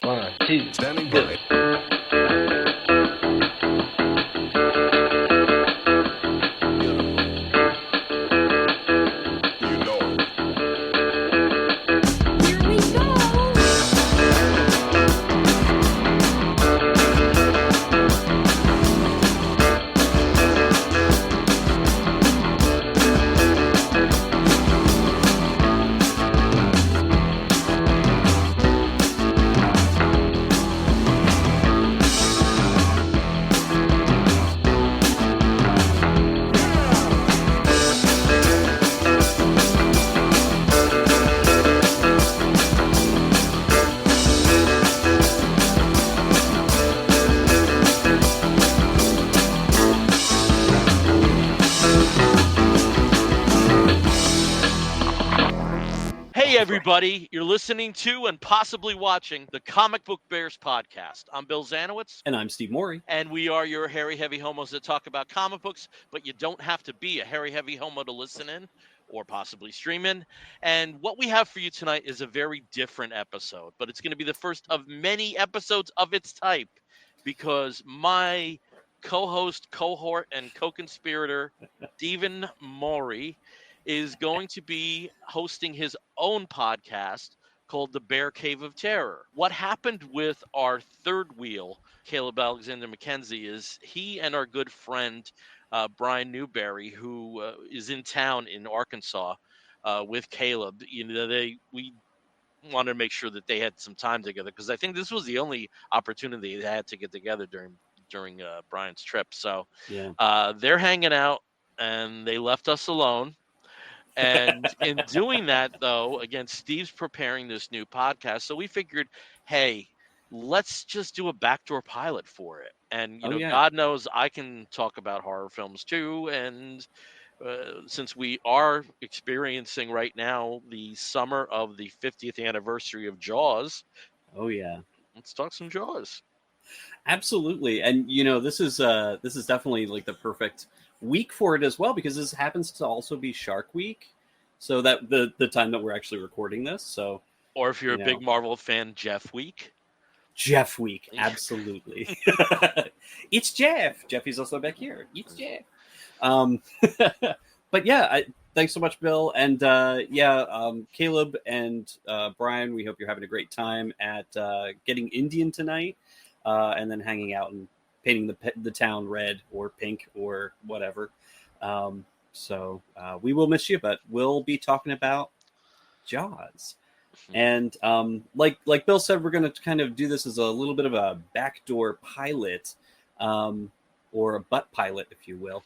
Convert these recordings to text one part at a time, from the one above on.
One, two, Standing go. by. You know it. Here we go. Hey, everybody, you're listening to and possibly watching the Comic Book Bears podcast. I'm Bill Zanowitz, And I'm Steve Mowry. and we are your hairy, heavy homos that talk about comic books, but you don't have to be a hairy, heavy homo to listen in or possibly stream in. And what we have for you tonight is a very different episode, but it's going to be the first of many episodes of its type because my co-host, cohort, and co-conspirator, Steven Mowry, is going to be hosting his own podcast called The Bear Cave of Terror. What happened with our third wheel, Caleb Alexander McKenzie, is he and our good friend Brian Newberry, who is in town in Arkansas with Caleb, we wanted to make sure that they had some time together because I think this was the only opportunity they had to get together during Brian's trip. So Yeah. they're hanging out, and they left us alone. And in doing that, though, again, Steve's preparing this new podcast. So we figured, hey, let's just do a backdoor pilot for it. And, Yeah. God knows I can talk about horror films too. And since we are experiencing right now the summer of the 50th anniversary of Jaws, Oh yeah. let's talk some Jaws. Absolutely. And this is definitely like the perfect week for it as well, because this happens to also be Shark Week. So that the time that we're actually recording this. So Or if you're a You big know. Marvel fan, Jeff Week. Jeff Week, absolutely. It's Jeff. Jeffy's also back here. It's Jeff. But yeah, thanks so much, Bill. And Caleb and Brian, we hope you're having a great time at getting Indian tonight, and then hanging out and painting the town red or pink or whatever. So we will miss you, but we'll be talking about Jaws. And like Bill said, we're going to kind of do this as a little bit of a backdoor pilot, or a butt pilot, if you will,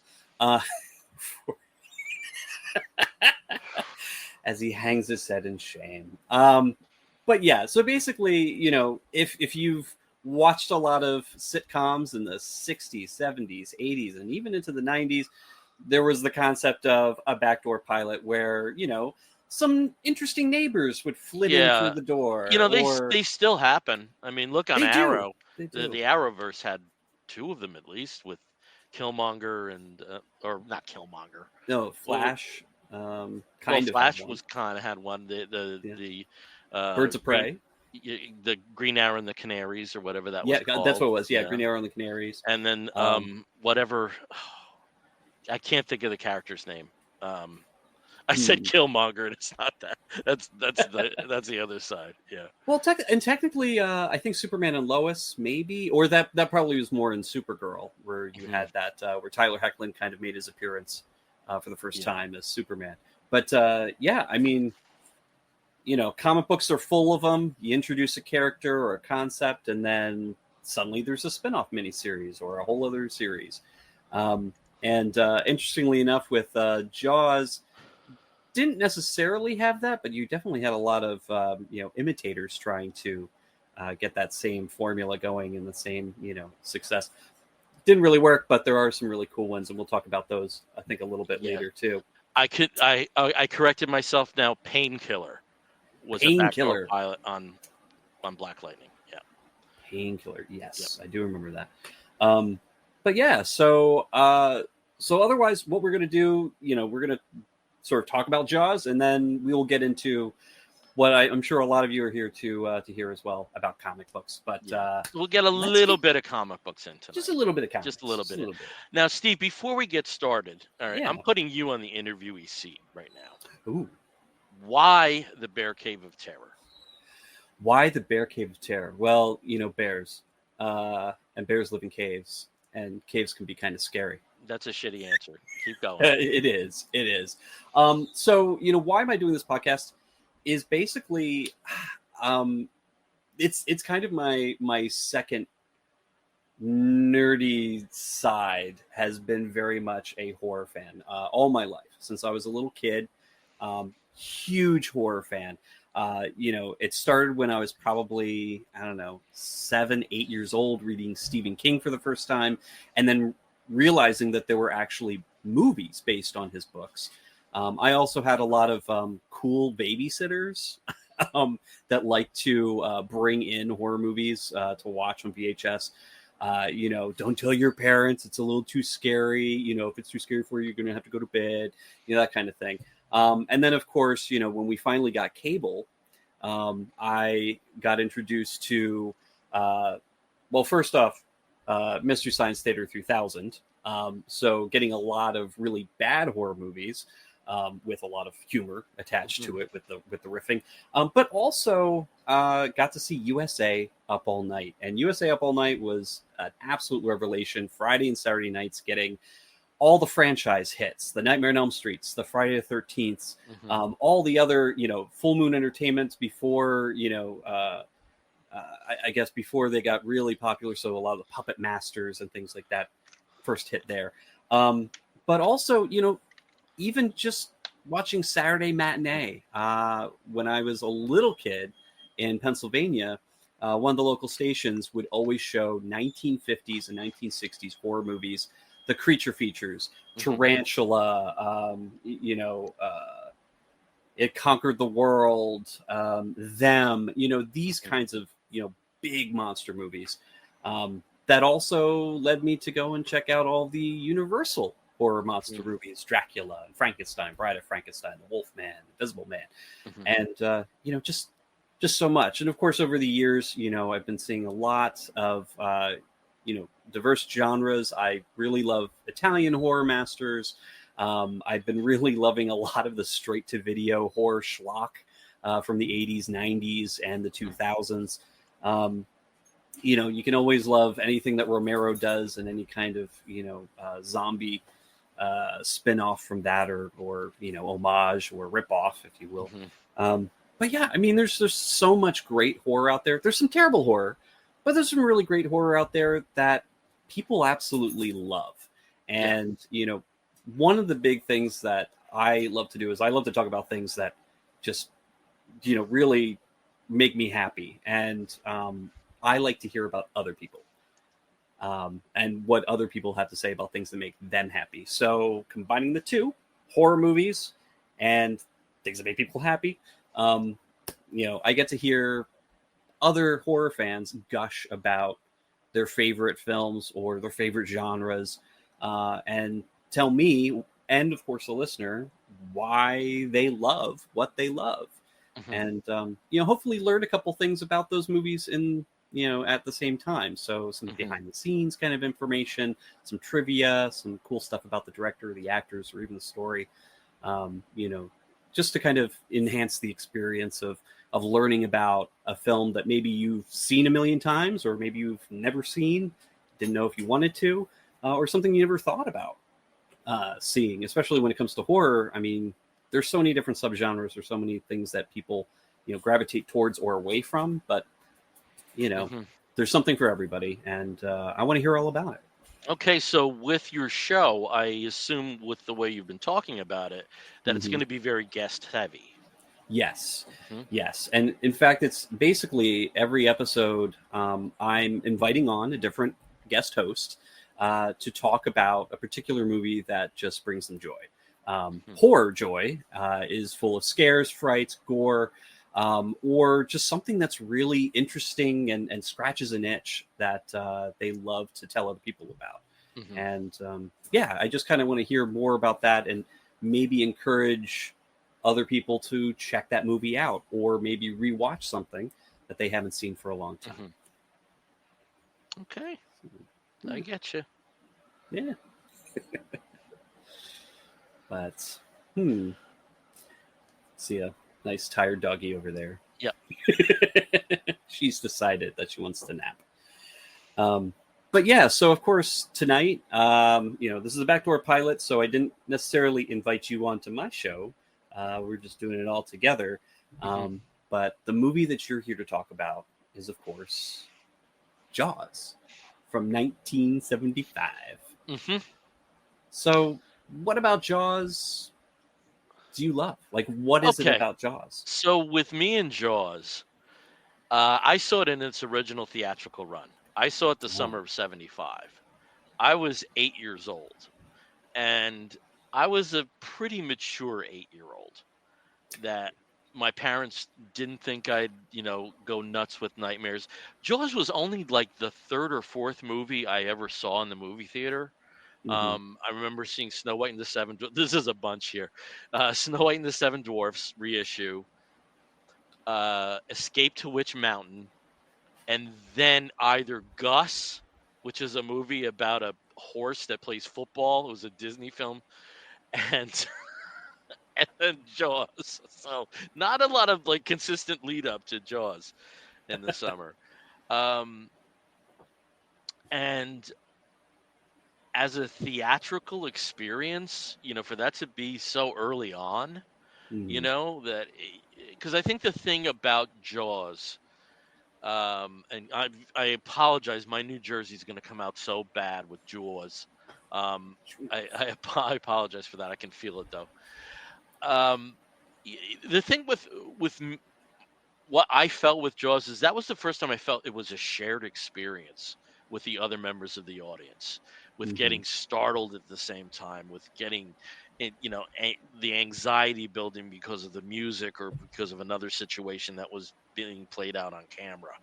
as he hangs his head in shame. But yeah, so basically, if you've watched a lot of sitcoms in the 60s, 70s, 80s, and even into the 90s, there was the concept of a backdoor pilot where, some interesting neighbors would flit in through the door. They still happen. I mean, look on They do. Arrow. They do. The Arrowverse had two of them at least, with Killmonger and or not Killmonger. No, Flash. Flash had one. The Birds of Prey. The Green Arrow and the Canaries, or whatever that was. Yeah, called. that's what it was. Yeah, Green Arrow and the Canaries. And then whatever. I can't think of the character's name. I said Killmonger, and it's not that. That's the other side. Yeah. Well, technically, I think Superman and Lois, maybe, or that probably was more in Supergirl, where you had that where Tyler Hoechlin kind of made his appearance for the first time as Superman. But yeah, I mean, comic books are full of them. You introduce a character or a concept, and then suddenly there's a spin-off miniseries or a whole other series. And interestingly enough, with Jaws, didn't necessarily have that, but you definitely had a lot of imitators trying to get that same formula going and the same success. Didn't really work, but there are some really cool ones, and we'll talk about those I think a little bit later too. I corrected myself now. Painkiller was a backdoor pilot on Black Lightning. Yeah, Painkiller. Yes, yep. I do remember that. But yeah, so otherwise, what we're gonna do, we're gonna sort of talk about Jaws, and then we will get into what I'm sure a lot of you are here to hear as well about comic books. But we'll get a little bit of comic books in tonight. just a little bit of comics, just a little bit. Now, Steve, before we get started, all right, I'm putting you on the interviewee seat right now. Ooh. Why the Bear Cave of Terror? Why the Bear Cave of Terror? Well, bears, and bears live in caves, and caves can be kind of scary. That's a shitty answer. Keep going. It is. So, why am I doing this podcast? Is basically, it's kind of my second nerdy side has been very much a horror fan all my life since I was a little kid. Huge horror fan. It started when I was probably, 7, 8 years old, reading Stephen King for the first time, and then realizing that there were actually movies based on his books. I also had a lot of cool babysitters that like to bring in horror movies to watch on VHS. Don't tell your parents, it's a little too scary. If it's too scary for you, you're going to have to go to bed, that kind of thing. And then, of course, when we finally got cable, I got introduced to, first off, Mystery Science Theater 3000. So getting a lot of really bad horror movies with a lot of humor attached to it with the riffing. But also got to see USA Up All Night. And USA Up All Night was an absolute revelation. Friday and Saturday nights getting all the franchise hits, the Nightmare on Elm Streets, the Friday the 13th, all the other, Full Moon Entertainments before, I guess before they got really popular. So a lot of the Puppet Masters and things like that first hit there. But also, even just watching Saturday Matinee, when I was a little kid in Pennsylvania, one of the local stations would always show 1950s and 1960s horror movies. The creature features, Tarantula, It Conquered the World, Them, these kinds of, big monster movies. That also led me to go and check out all the Universal horror monster movies, Dracula and Frankenstein, Bride of Frankenstein, The Wolfman, Invisible Man, and, just so much. And of course, over the years, I've been seeing a lot of, diverse genres. I really love Italian horror masters. I've been really loving a lot of the straight-to-video horror schlock from the 80s, 90s, and the 2000s. You can always love anything that Romero does and any kind of, zombie spin-off from that or homage or rip-off, if you will. But yeah, there's so much great horror out there. There's some terrible horror, but there's some really great horror out there that people absolutely love. And, one of the big things that I love to do is I love to talk about things that just, really make me happy. And I like to hear about other people and what other people have to say about things that make them happy. So combining the two, horror movies and things that make people happy, I get to hear other horror fans gush about their favorite films or their favorite genres, and tell me, and of course the listener, why they love what they love. And, hopefully learn a couple things about those movies in, at the same time. So some behind the scenes kind of information, some trivia, some cool stuff about the director, the actors, or even the story, just to kind of enhance the experience of learning about a film that maybe you've seen a million times, or maybe you've never seen, didn't know if you wanted to, or something you never thought about seeing, especially when it comes to horror. There's so many different subgenres, or so many things that people, gravitate towards or away from, but, there's something for everybody. And I want to hear all about it. Okay, so with your show, I assume with the way you've been talking about it, that it's going to be very guest heavy. Yes. Yes. And in fact, it's basically every episode, I'm inviting on a different guest host to talk about a particular movie that just brings them joy. Horror joy is full of scares, frights, gore, or just something that's really interesting and scratches an itch that they love to tell other people about. And I just kind of want to hear more about that and maybe encourage other people to check that movie out, or maybe rewatch something that they haven't seen for a long time. Okay, I get you. Yeah. But see a nice tired doggy over there. Yep. She's decided that she wants to nap. But yeah, so of course tonight, this is a backdoor pilot, so I didn't necessarily invite you onto my show. We're just doing it all together. But the movie that you're here to talk about is, of course, Jaws from 1975. So what about Jaws do you love? Like, what is it about Jaws? So with me and Jaws, I saw it in its original theatrical run. I saw it the summer of 75. I was 8 years old, and I was a pretty mature 8-year-old that my parents didn't think I'd, go nuts with nightmares. Jaws was only like the third or fourth movie I ever saw in the movie theater. I remember seeing Snow White and the Seven. This is a bunch here. Snow White and the Seven Dwarfs reissue, Escape to Witch Mountain, and then either Gus, which is a movie about a horse that plays football. It was a Disney film, and and then Jaws. So not a lot of like consistent lead up to Jaws in the summer. And as a theatrical experience, for that to be so early on, that because I think the thing about Jaws, and I apologize, my New Jersey's going to come out so bad with Jaws. I apologize for that. I can feel it though. The thing with what I felt with Jaws is that was the first time I felt it was a shared experience with the other members of the audience, with getting startled at the same time, with getting, the anxiety building because of the music or because of another situation that was being played out on camera.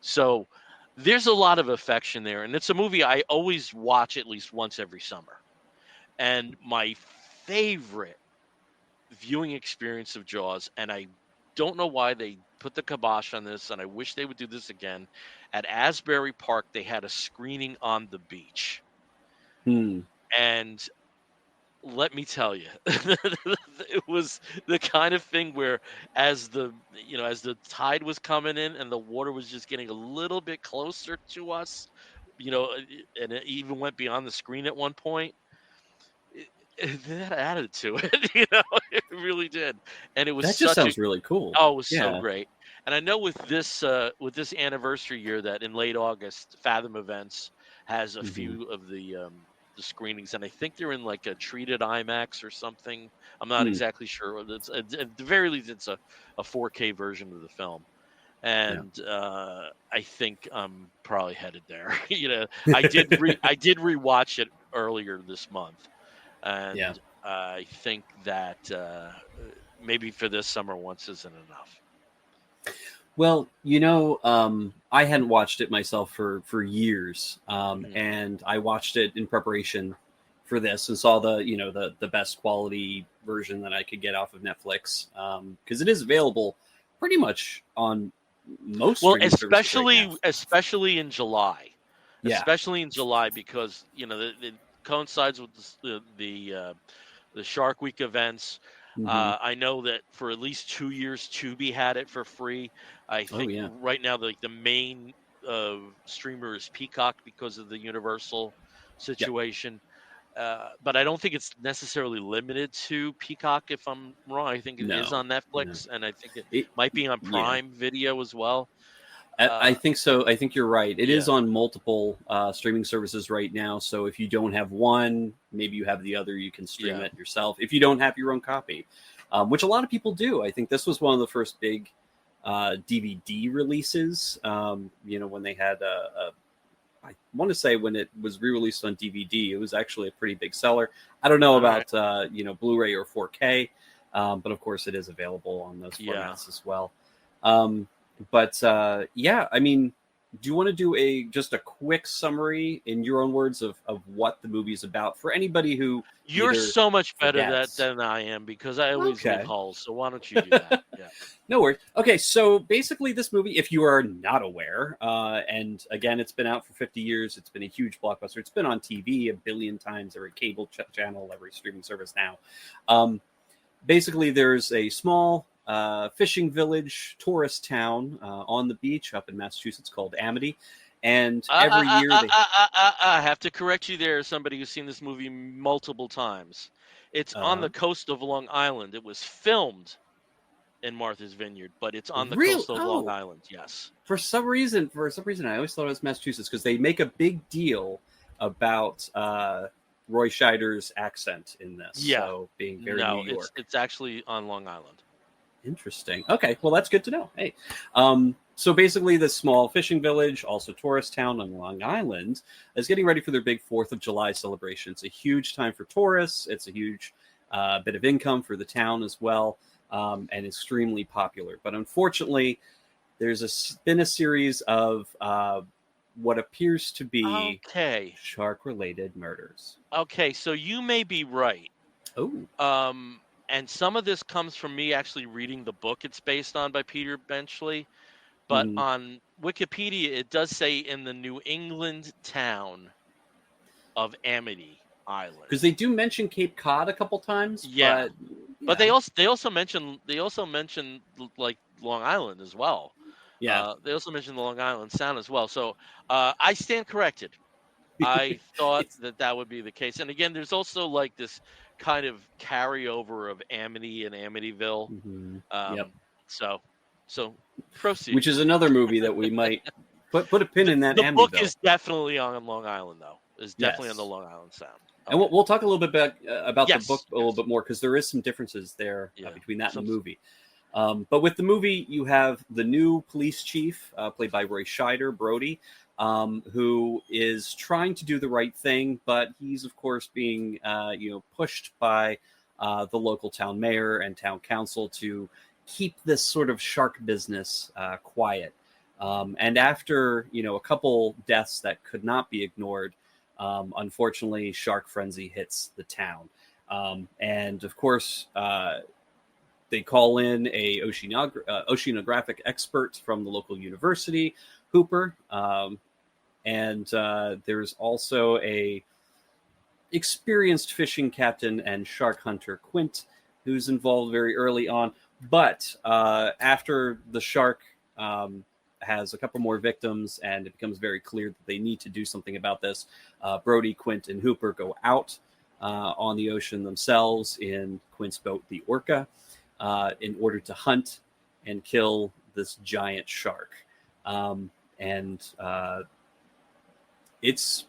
So there's a lot of affection there, and it's a movie I always watch at least once every summer. And my favorite viewing experience of Jaws, and I don't know why they put the kibosh on this, and I wish they would do this again. At Asbury Park, they had a screening on the beach. And let me tell you, it was the kind of thing where as the tide was coming in and the water was just getting a little bit closer to us, and it even went beyond the screen at one point. It had added to it, it really did. And it was that just sounds really cool. Oh, it was so great. And I know with this anniversary year that in late August, Fathom Events has a few of the screenings, and I think they're in like a treated IMAX or something. I'm not exactly sure. At the very least, it's a 4K version of the film. And I think I'm probably headed there. I did rewatch it earlier this month. And I think that maybe for this summer once isn't enough. Well, I hadn't watched it myself for years, and I watched it in preparation for this and saw the best quality version that I could get off of Netflix, because it is available pretty much on most. Well, especially in July, especially in July, because it coincides with the Shark Week events. I know that for at least 2 years, Tubi had it for free. I think right now the main streamer is Peacock because of the Universal situation. But I don't think it's necessarily limited to Peacock, if I'm wrong. I think it is on Netflix, and I think it might be on Prime Video as well. I think so. I think you're right. It is on multiple streaming services right now. So if you don't have one, maybe you have the other. You can stream it yourself. If you don't have your own copy, which a lot of people do. I think this was one of the first big DVD releases. When they had I want to say when it was re-released on DVD, it was actually a pretty big seller. I don't know about Blu-ray or 4K, but of course it is available on those formats as well. But I mean, do you want to do just a quick summary in your own words of what the movie is about for anybody who You're either so much better forgets? than I am because I always leave Okay. holes. So why don't you do that? Yeah. No worries. Okay, so basically, this movie, if you are not aware, and again, it's been out for 50 years, it's been a huge blockbuster. It's been on TV a billion times, every cable channel, every streaming service now. Um, Basically, there's a small fishing village, tourist town on the beach up in Massachusetts called Amity. And every year they. I have to correct you there, as somebody who's seen this movie multiple times. It's on Uh, the coast of Long Island. It was filmed in Martha's Vineyard, but it's on the real? coast of Long Oh, Island. Yes. for some reason, I always thought it was Massachusetts because they make a big deal about Roy Scheider's accent in this. Yeah. So being very No, New York. it's actually on Long Island. Interesting. Okay, well that's good to know. Hey, so basically, this small fishing village, also tourist town on Long Island, is getting ready for their big 4th of July celebration. It's a huge time for tourists. It's a huge bit of income for the town as well, and extremely popular. But unfortunately, been a series of what appears to be Okay. shark-related murders. Okay, so you may be right. Oh, And some of this comes from me actually reading the book it's based on by Peter Benchley. But mhm. on Wikipedia, it does say in the New England town of Amity Island. Because they do mention Cape Cod a couple times, Yeah. But yeah. they also mention like Long Island as well. Yeah. They also mention the Long Island Sound as well. So I stand corrected. I thought It's that would be the case. And again, there's also like this kind of carryover of Amity and Amityville. mhm. Um, Yep. so proceed. Which is another movie that we might put a pin in that The book Amityville. is definitely on Long Island, though. Is definitely on the Yes. Long Island Sound. And we'll talk a little bit about the Yes, book a little yes. bit more because there is some differences there Yeah. between that and Some- the movie. But with the movie, you have the new police chief, played by Roy Scheider, Brody, who is trying to do the right thing, but he's of course being pushed by the local town mayor and town council to keep this sort of shark business quiet. And after a couple deaths that could not be ignored, unfortunately, shark frenzy hits the town, and of course. They call in a oceanographic expert from the local university, Hooper, and there's also a experienced fishing captain and shark hunter, Quint, who's involved very early on. But after the shark has a couple more victims and it becomes very clear that they need to do something about this, Brody, Quint, and Hooper go out on the ocean themselves in Quint's boat, the Orca, in order to hunt and kill this giant shark. And it's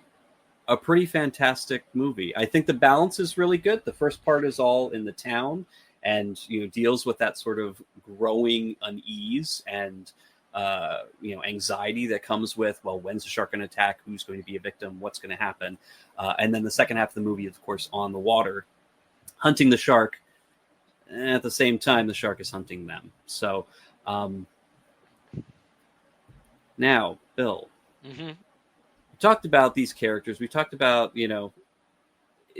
a pretty fantastic movie. I think the balance is really good. The first part is all in the town and deals with that sort of growing unease and anxiety that comes with, well, when's the shark going to attack? Who's going to be a victim? What's going to happen? And then the second half of the movie is, of course, on the water, hunting the shark. And at the same time, the shark is hunting them. So now, Bill, Mhm. we talked about these characters. We talked about,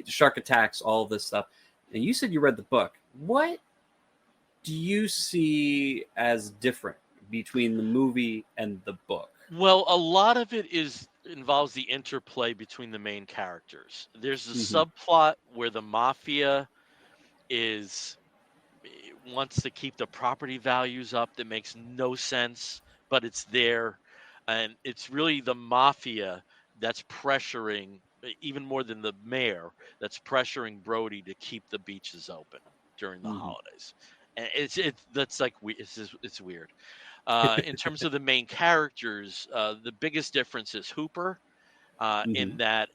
shark attacks, all of this stuff. And you said you read the book. What do you see as different between the movie and the book? Well, a lot of it involves the interplay between the main characters. There's a subplot where the mafia wants to keep the property values up that makes no sense, but it's there. And it's really the mafia that's pressuring, even more than the mayor, that's pressuring Brody to keep the beaches open during the holidays. And that's like it's weird. In terms of the main characters, the biggest difference is Hooper, in that,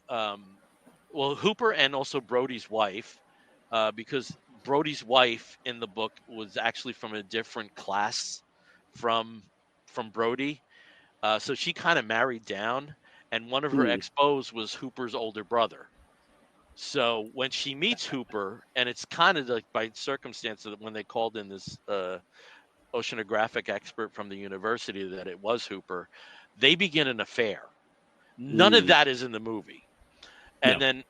Hooper and also Brody's wife, because Brody's wife in the book was actually from a different class from Brody, so she kind of married down, and one of her ex-beaux was Hooper's older brother. So when she meets Hooper, and it's kind of like by circumstance that when they called in this oceanographic expert from the university that it was Hooper, they begin an affair. None of Mm, that is in the movie. And no. then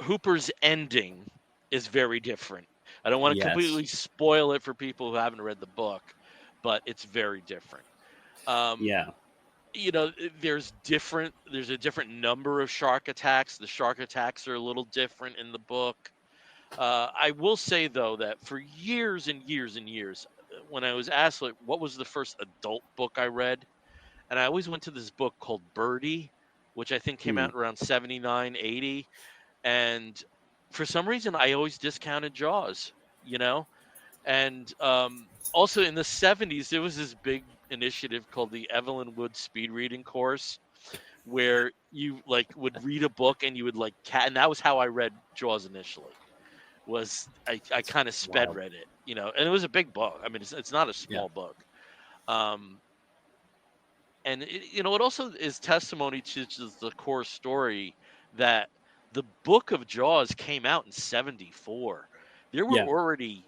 Hooper's ending is very different. I don't want to Yes. completely spoil it for people who haven't read the book, but it's very different. Um, Yeah. you know, there's a different number of shark attacks. The shark attacks are a little different in the book. I will say though that for years and years and years, when I was asked like what was the first adult book I read, and I always went to this book called Birdie, which I think came Mm, out around 79, 80. And for some reason I always discounted Jaws, you know? And also in the 70s there was this big initiative called the Evelyn Wood speed reading course where you like would read a book and you would like and that was how I read Jaws initially. Was I it's kind of sped wild. read it, you know, and it was a big book. I mean, it's not a Yeah. small book. Um, and you know, it also is testimony to just the core story that the book of Jaws came out in 74. There were Yeah. already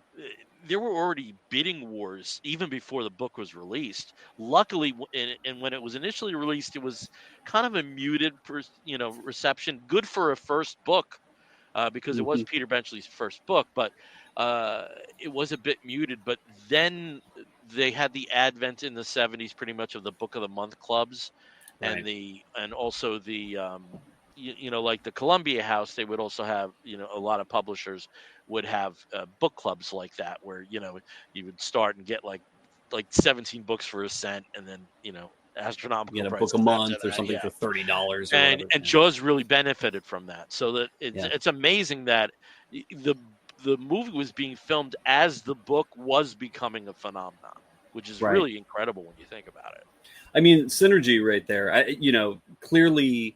there were already bidding wars even before the book was released. Luckily, and when it was initially released, it was kind of a muted, you know, reception. Good for a first book, because it was Hmm. Peter Benchley's first book, but it was a bit muted. But then they had the advent in the 70s, pretty much, of the Book of the Month clubs, Right. and also the you know, like the Columbia House, they would also have, you know, a lot of publishers would have book clubs like that, where, you know, you would start and get like 17 books for a cent, and then, you know, You astronomical get a book prices a after month or that. something Yeah. for $30 or and whatever. and Yeah. Jaws really benefited from that. So that Yeah. it's amazing that the movie was being filmed as the book was becoming a phenomenon, which is Right. really incredible when you think about it. I mean, synergy right there. Clearly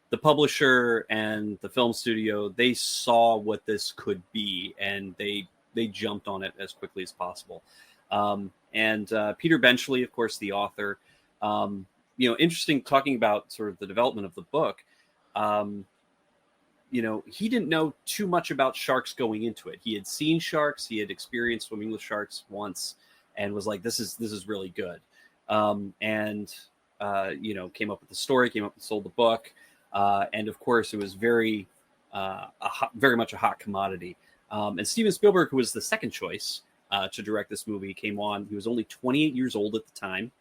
the publisher and the film studio, they saw what this could be, and they jumped on it as quickly as possible. And Peter Benchley, of course, the author. Interesting talking about sort of the development of the book. Um, he didn't know too much about sharks going into it. He had seen sharks, he had experienced swimming with sharks once, and was like, "This is really good." And came up with the story, came up and sold the book, and of course, it was very much a hot commodity. And Steven Spielberg, who was the second choice to direct this movie, came on. He was only 28 years old at the time,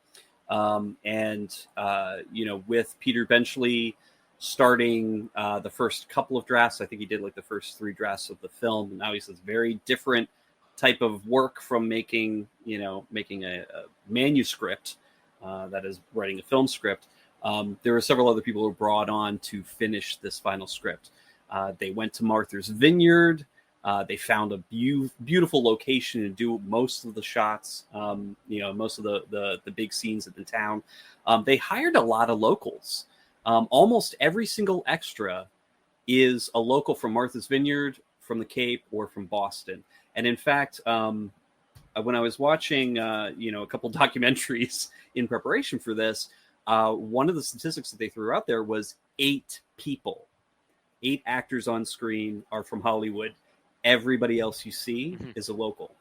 with Peter Benchley starting the first couple of drafts. I think he did like the first 3 drafts of the film. And now he says very different type of work from making a manuscript, that is writing a film script. There were several other people who were brought on to finish this final script. They went to Martha's Vineyard. They found a beautiful location to do most of the shots, most of the big scenes in the town. They hired a lot of locals. Almost every single extra is a local from Martha's Vineyard, from the Cape, or from Boston. And in fact, when I was watching, a couple documentaries in preparation for this, one of the statistics that they threw out there was 8 actors on screen are from Hollywood. Everybody else you see is a local.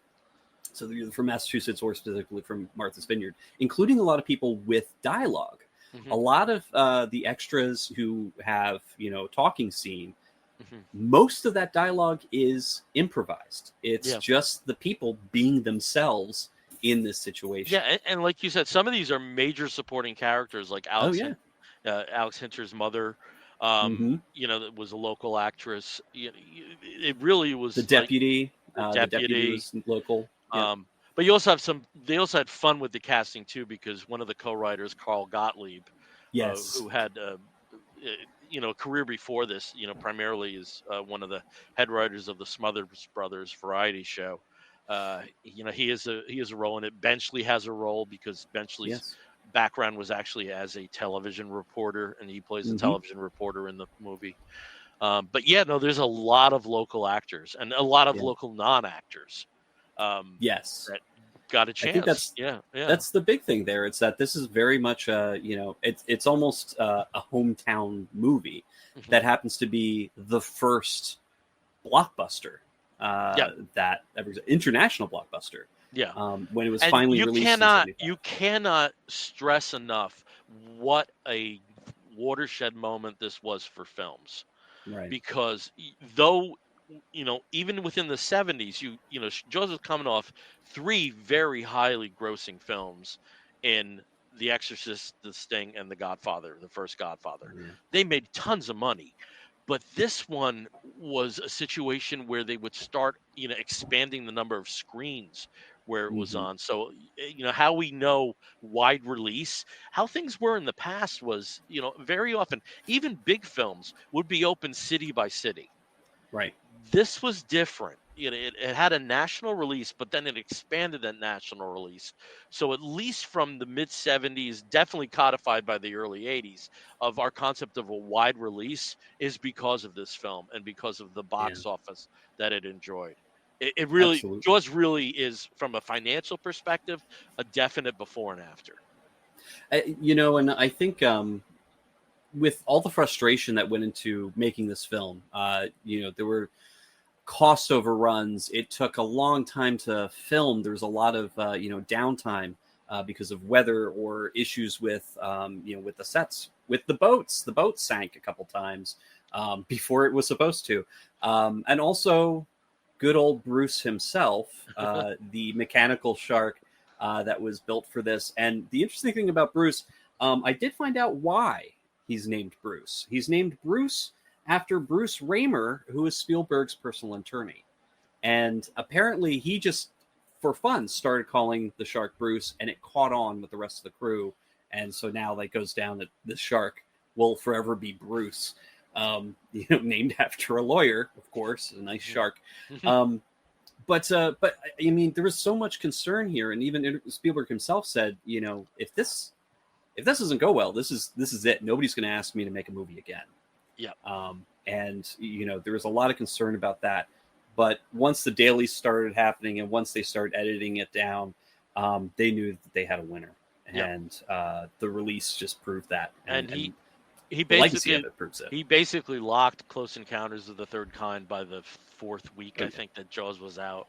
So they're either from Massachusetts or specifically from Martha's Vineyard, including a lot of people with dialogue. A lot of the extras who have, talking scene, most of that dialogue is improvised. It's just the people being themselves in this situation. Yeah, and like you said, some of these are major supporting characters, like Alex Hinter's mother. Mm-hmm. That was a local actress. It really was The deputy. Like The deputy was local. But you also have they also had fun with the casting too, because one of the co-writers, Carl Gottlieb, who had a career before this, primarily is one of the head writers of the Smothers Brothers variety show. He has a role in it. Benchley has a role because Benchley's background was actually as a television reporter, and he plays a television reporter in the movie. But there's a lot of local actors and a lot of local non-actors. That got a chance. I think that's the big thing there. It's that this is very much it's almost a hometown movie that happens to be the first blockbuster that ever international blockbuster. When it was finally released. You cannot stress enough what a watershed moment this was for films. Right. Because though, even within the 70s, Jaws was coming off three very highly grossing films in The Exorcist, The Sting, and The Godfather, the first Godfather. Yeah. They made tons of money. But this one was a situation where they would start, expanding the number of screens where it was Mhm. on. So, how we know wide release, how things were in the past was, very often, even big films would be open city by city. Right. This was different. It had a national release, but then it expanded that national release. So at least from the mid 70s, definitely codified by the early 80s, of our concept of a wide release is because of this film and because of the Yeah. box office that it enjoyed. It really, Absolutely. Jaws really is, from a financial perspective, a definite before and after. And I think with all the frustration that went into making this film, there were cost overruns. It took a long time to film. There was a lot of downtime because of weather or issues with with the sets, with the boats. The boat sank a couple times before it was supposed to, and also good old Bruce himself, the mechanical shark that was built for this. And the interesting thing about Bruce, I did find out why he's named Bruce. He's named Bruce after Bruce Raymer, who is Spielberg's personal attorney. And apparently he just, for fun, started calling the shark Bruce, and it caught on with the rest of the crew. And so now that goes down that the shark will forever be Bruce, named after a lawyer, of course, a nice shark. But I mean, there was so much concern here, and even Spielberg himself said, if this doesn't go well, this is it. Nobody's going to ask me to make a movie again. Yeah. And there was a lot of concern about that. But once the dailies started happening and once they started editing it down, they knew that they had a winner. And the release just proved that. And he the legacy basically of it proves it. he basically locked Close Encounters of the Third Kind by the fourth week. Oh, I think that Jaws was out.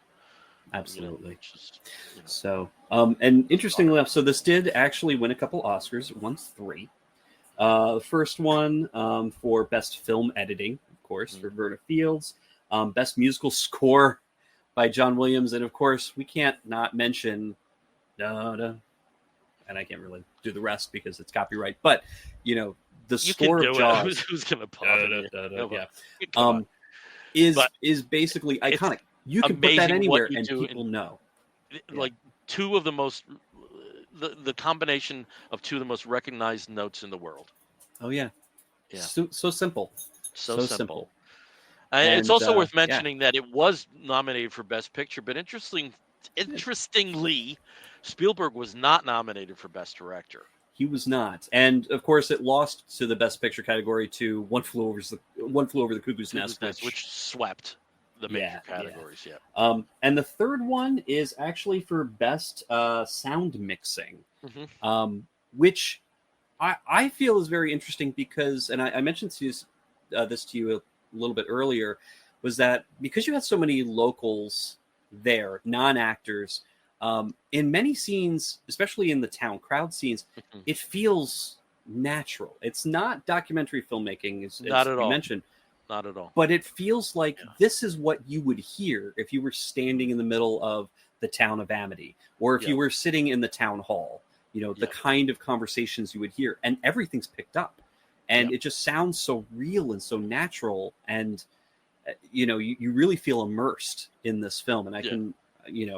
Absolutely. Just, So, and interestingly enough, so this did actually win a couple Oscars. It won 3. The first one for Best Film Editing, of course, for Verna Fields. Best Musical Score by John Williams. And, of course, we can't not mention Da-da. And I can't really do the rest because it's copyright. But, the score of Jaws. Who's going to bother is basically iconic. You can put that anywhere and people know. Like two of the most, the combination of two of the most recognized notes in the world. Oh, yeah. Yeah. So simple. So simple. And it's also worth mentioning that it was nominated for Best Picture, but interestingly, Spielberg was not nominated for Best Director. He was not, and of course, it lost to the Best Picture category to One Flew Over the Cuckoo's Nest, which swept the major categories. And the third one is actually for Best Sound Mixing, which I feel is very interesting because, and I mentioned this to you a little bit earlier, was that because you had so many locals there, non-actors. In many scenes, especially in the town crowd scenes, it feels natural. It's not documentary filmmaking, as you mentioned. Not at all. But it feels like this is what you would hear if you were standing in the middle of the town of Amity, or if you were sitting in the town hall. The kind of conversations you would hear, and everything's picked up. And it just sounds so real and so natural. And, you really feel immersed in this film. And I can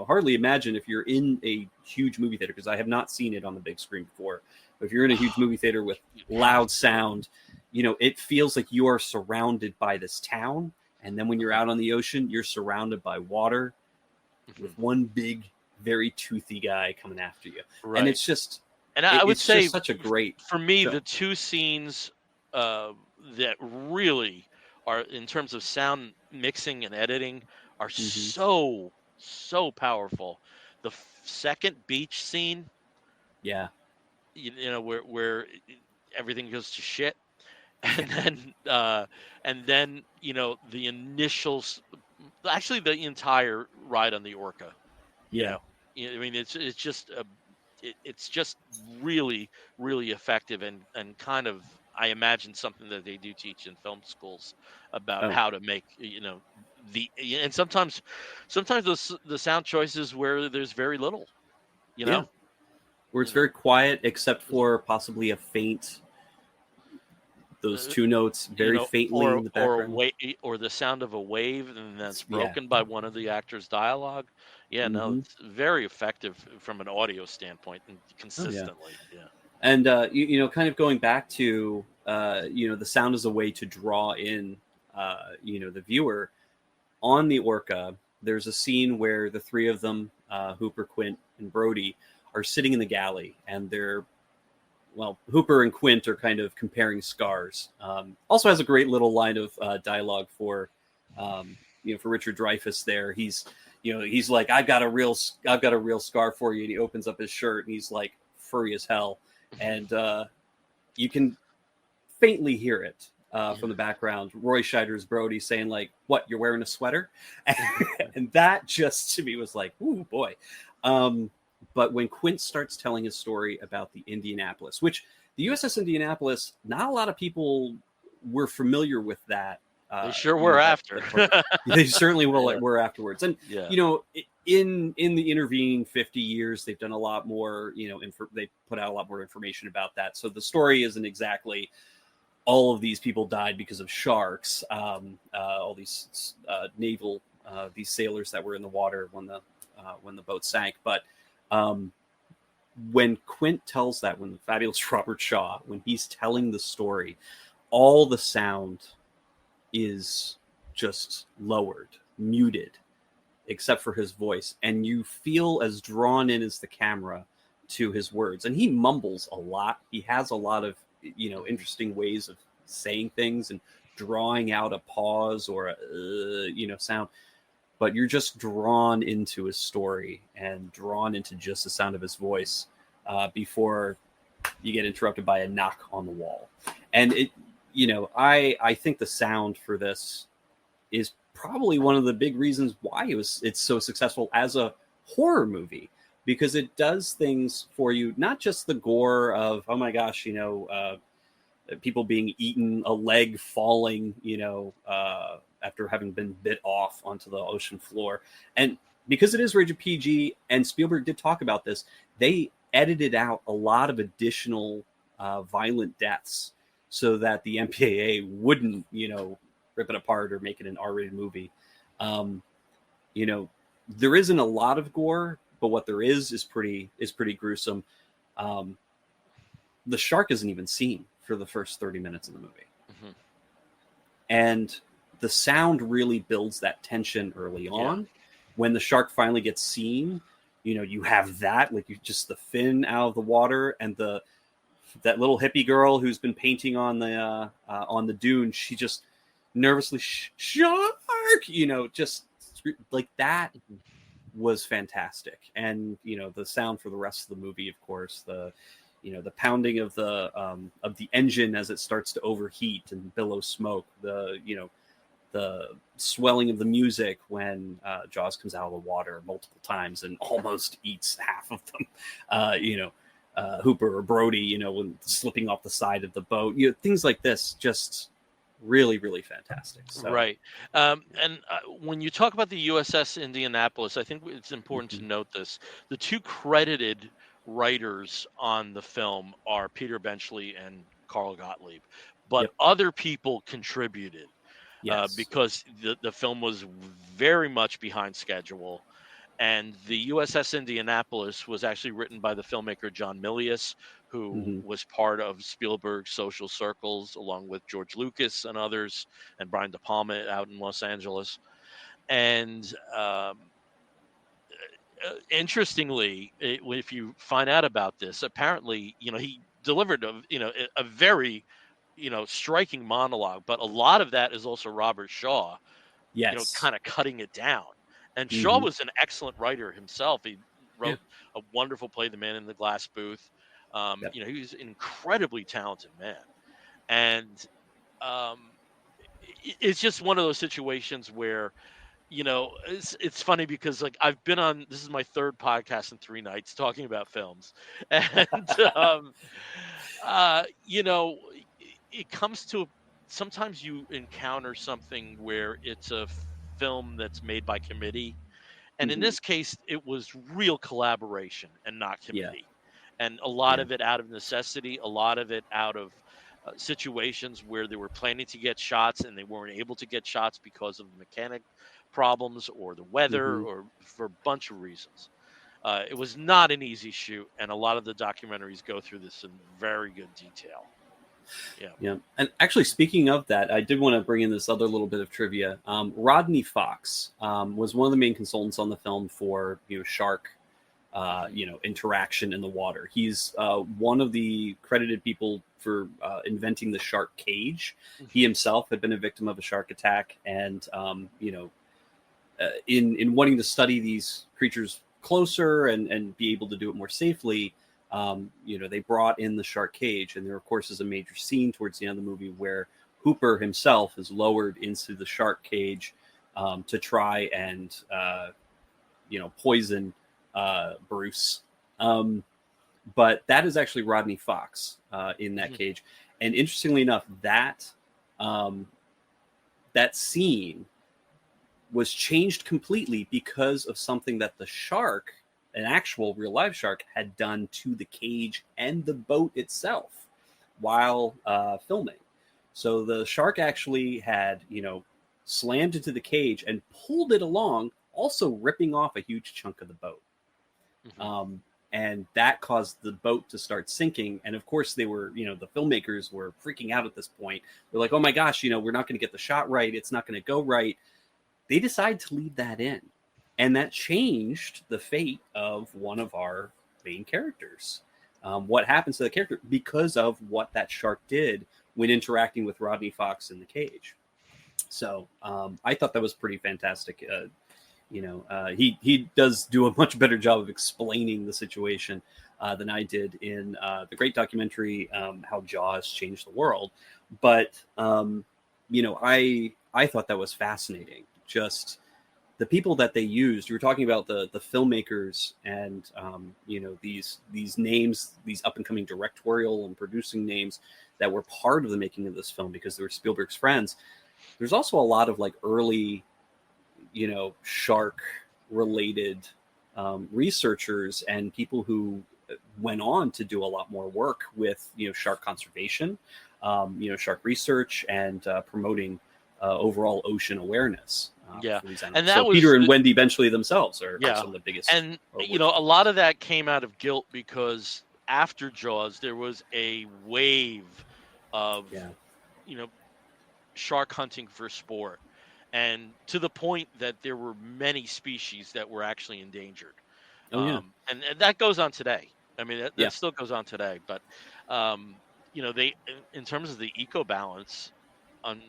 hardly imagine if you're in a huge movie theater, because I have not seen it on the big screen before. But if you're in a huge movie theater with loud sound, it feels like you are surrounded by this town. And then when you're out on the ocean, you're surrounded by water with one big, very toothy guy coming after you. Right. And it's just, I would say, such a great for me, film. The two scenes that really are, in terms of sound mixing and editing, are so powerful. The second beach scene, where everything goes to shit, and then the initials, actually the entire ride on the Orca. I mean, it's just it's just really, really effective, and kind of, I imagine, something that they do teach in film schools about Oh how to make, and sometimes the sound choices where there's very little, you yeah, know, where it's you know, very quiet except is- for possibly a faint, those uh, two notes very faintly in the background. or the sound of a wave, and that's Yeah. broken by one of the actors' dialogue. Yeah, no, Hmm. it's very effective from an audio standpoint, and Oh yeah. consistently. Yeah. And kind of going back to the sound as a way to draw in the viewer on the Orca. There's a scene where the three of them, Hooper, Quint, and Brody, are sitting in the galley, and Hooper and Quint are kind of comparing scars. Also has a great little line of dialogue for Richard Dreyfuss. There, he's like, I've got a real scar for you, and he opens up his shirt, and he's like furry as hell, and you can faintly hear it from the background. Roy Scheider's Brody saying like, "What? You're wearing a sweater?" And that just to me was like, "Ooh boy." But when Quint starts telling his story about the Indianapolis, which the USS Indianapolis, not a lot of people were familiar with that. They sure were after. That part. They certainly Yeah. were afterwards. And Yeah. in the intervening 50 years, they've done a lot more. They put out a lot more information about that. So the story isn't exactly all of these people died because of sharks. All these naval these sailors that were in the water when the boat sank. But when Quint tells that, when the fabulous Robert Shaw, when he's telling the story, all the sound is just lowered, muted, except for his voice, and you feel as drawn in as the camera to his words. And he mumbles a lot. He has a lot of interesting ways of saying things and drawing out a pause or a sound, but you're just drawn into his story and drawn into just the sound of his voice before you get interrupted by a knock on the wall. And I think the sound for this is probably one of the big reasons why it's so successful as a horror movie, because it does things for you, not just the gore of, oh my gosh, people being eaten, a leg falling, after having been bit off onto the ocean floor. And because it is rated PG, and Spielberg did talk about this, they edited out a lot of additional violent deaths so that the MPAA wouldn't, rip it apart or make it an R-rated movie. There isn't a lot of gore, but what there is pretty gruesome. The shark isn't even seen for the first 30 minutes of the movie. Mm-hmm. And the sound really builds that tension early on. When the shark finally gets seen, you have that, like, just the fin out of the water, and that little hippie girl who's been painting on the dune, she just nervously shark, just like that was fantastic. And the sound for the rest of the movie, of course, the pounding of the engine as it starts to overheat and billow smoke, the swelling of the music when Jaws comes out of the water multiple times and almost eats half of them. Hooper or Brody, when slipping off the side of the boat, things like this, just really, really fantastic. So. Right. And when you talk about the USS Indianapolis, I think it's important to note this. The two credited writers on the film are Peter Benchley and Carl Gottlieb, but other people contributed because the film was very much behind schedule. And the USS Indianapolis was actually written by the filmmaker John Milius, who was part of Spielberg's social circles, along with George Lucas and others, and Brian De Palma out in Los Angeles. And interestingly, if you find out about this, apparently, he delivered a very, striking monologue, but a lot of that is also Robert Shaw, kind of cutting it down. And Shaw was an excellent writer himself. He wrote a wonderful play, The Man in the Glass Booth. He was an incredibly talented man. And it's just one of those situations where it's funny because like I've been on this is my third podcast in 3 nights talking about films, and you know, it comes to sometimes you encounter something where it's a film that's made by committee, and in Hmm. this case, it was real collaboration and not Yeah, committee, and a lot yeah. of it out of necessity, a lot of it out of situations where they were planning to get shots and they weren't able to get shots because of mechanic problems or the weather Hmm. or for a bunch of reasons. It was not an easy shoot, and a lot of the documentaries go through this in very good detail. Yeah. Yeah, and actually, speaking of that, I did want to bring in this other little bit of trivia. Rodney Fox was one of the main consultants on the film for shark, Hmm. interaction in the water. He's one of the credited people for inventing the shark cage. He Hmm. himself had been a victim of a shark attack, and in wanting to study these creatures closer and be able to do it more safely, they brought in the shark cage, and there, of course, is a major scene towards the end of the movie where Hooper himself is lowered into the shark cage to try and poison Bruce. Um, but that is actually Rodney Fox in that Hmm. cage, and interestingly enough, um, that scene was changed completely because of something that the shark, an actual real live shark, had done to the cage and the boat itself while filming. So the shark actually had, slammed into the cage and pulled it along, also ripping off a huge chunk of the boat. Hmm. Um, and that caused the boat to start sinking. And of course, they were, the filmmakers were freaking out at this point. They're like, oh my gosh, we're not going to get the shot right. It's not going to go right. They decide to leave that in. And that changed the fate of one of our main characters. What happens to the character because of what that shark did when interacting with Rodney Fox in the cage. So I thought that was pretty fantastic. He does do a much better job of explaining the situation than I did in the great documentary How Jaws Changed the World. But I thought that was fascinating. Just the people that they used. You were talking about the filmmakers and these names, these up and coming directorial and producing names that were part of the making of this film because they were Spielberg's friends. There's also a lot of like early shark related researchers and people who went on to do a lot more work with shark conservation, shark research, and promoting overall ocean awareness Yeah, for these animals. and So that Peter was and Wendy Benchley themselves are yeah, some of the biggest and or a worst. lot of that came out of guilt because after Jaws there was a wave of Yeah. you know shark hunting for sport, and to the point that there were many species that were actually endangered. Oh yeah. And that goes on today. I mean, Yeah. that still goes on today. But they in terms of the eco balance on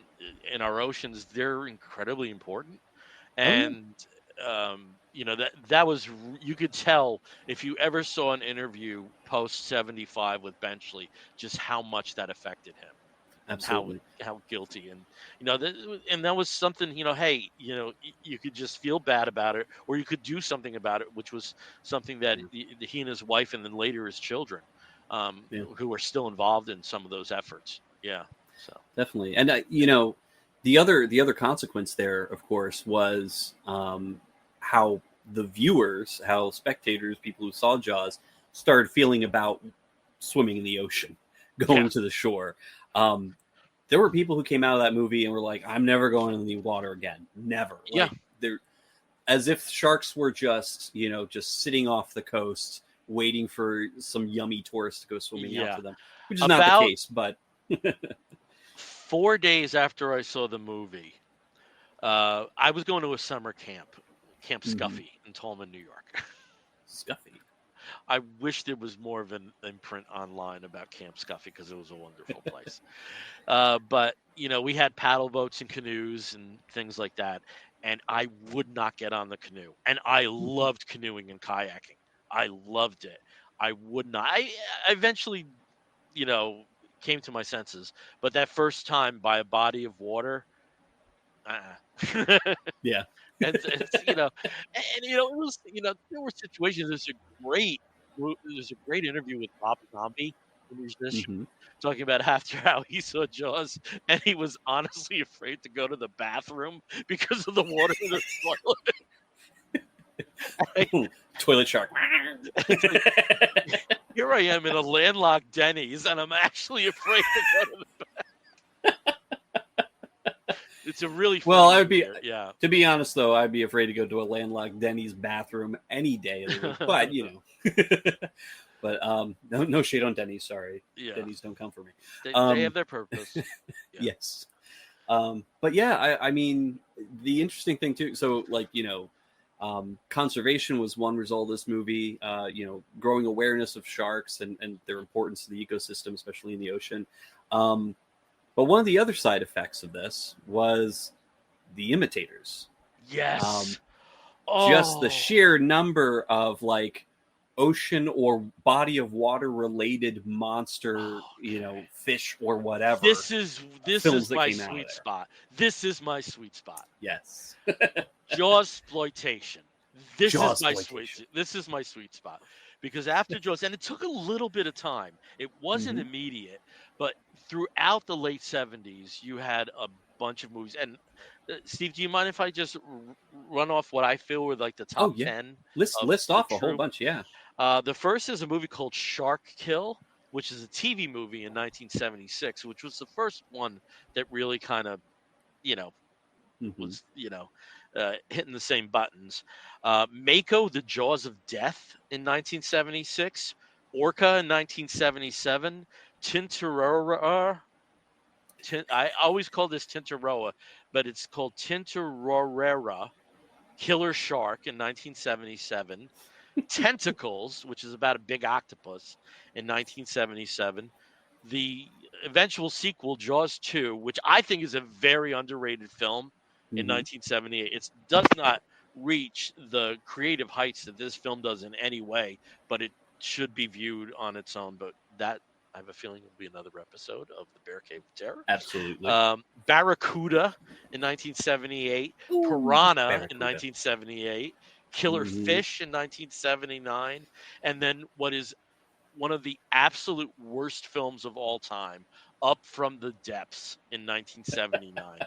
in our oceans, they're incredibly important. Oh yeah. And that was you could tell if you ever saw an interview post 75 with Benchley just how much that affected him and Absolutely. how guilty. And and that was something, hey, you could just feel bad about it or you could do something about it, which was something that Yeah. he and his wife and then later his children, Yeah. who are still involved in some of those efforts. Yeah. So Definitely. And the other consequence there, of course, was how the viewers, how spectators, people who saw Jaws, started feeling about swimming in the ocean, yeah. going to the shore. Um, there were people who came out of that movie and were like, "I'm never going in the water again, never." Yeah. Like they're as if sharks were just sitting off the coast, waiting for some yummy tourists to go swimming out Yeah. to them, which is not the About case. But 4 days after I saw the movie, I was going to a summer camp, Camp mhm, Scuffy in Tolman, New York. Scuffy. I wish there was more of an imprint online about Camp Scuffy because it was a wonderful place. But we had paddle boats and canoes and things like that, and I would not get on the canoe. And I loved canoeing and kayaking. I loved it. I would not. I eventually, you know, came to my senses, but that first time by a body of water, Yeah. It's it was there were situations. There's a great interview with Rob Zombie, the musician, Hmm. talking about after how he saw Jaws and he was honestly afraid to go to the bathroom because of the water in the toilet. Toilet shark. It's like, here I am in a landlocked Denny's, and I'm actually afraid to go to the. It's a really Well, funny I would be, one there, yeah. to be honest though, I'd be afraid to go to a landlocked Denny's bathroom any day of the week. But but no shade on Denny's. Sorry, Yeah, Denny's don't come for me. they have their purpose. Yeah. Yes. But yeah, I mean, the interesting thing too. So conservation was one result of this movie. Growing awareness of sharks and their importance to the ecosystem, especially in the ocean. But one of the other side effects of this was the imitators. Yes. Just the sheer number of ocean or body of water related monster, fish or whatever. This is my sweet spot. This is my sweet spot. Yes. Jawsploitation. This is my Jawsploitation. sweet spot. Because after Jaws, and it took a little bit of time. It wasn't immediate, but throughout the late 70s, you had a bunch of movies. And Steve, do you mind if I just run off what I feel were the top 10? List off a whole bunch, yeah. The first is a movie called Shark Kill, which is a TV movie in 1976, which was the first one that really kind of, was, hitting the same buttons. Mako, The Jaws of Death in 1976. Orca in 1977. Tintorera. I always call this Tintorera, but it's called Tintorera. Killer Shark in 1977. Tentacles, which is about a big octopus, in 1977. The eventual sequel, Jaws 2, which I think is a very underrated film, in 1978. It does not reach the creative heights that this film does in any way, but it should be viewed on its own. But that, I have a feeling, will be another episode of the Bear Cave of Terror. Absolutely. Barracuda in 1978. Piranha in 1978. Killer Fish in 1979. And then what is one of the absolute worst films of all time, Up from the Depths in 1979.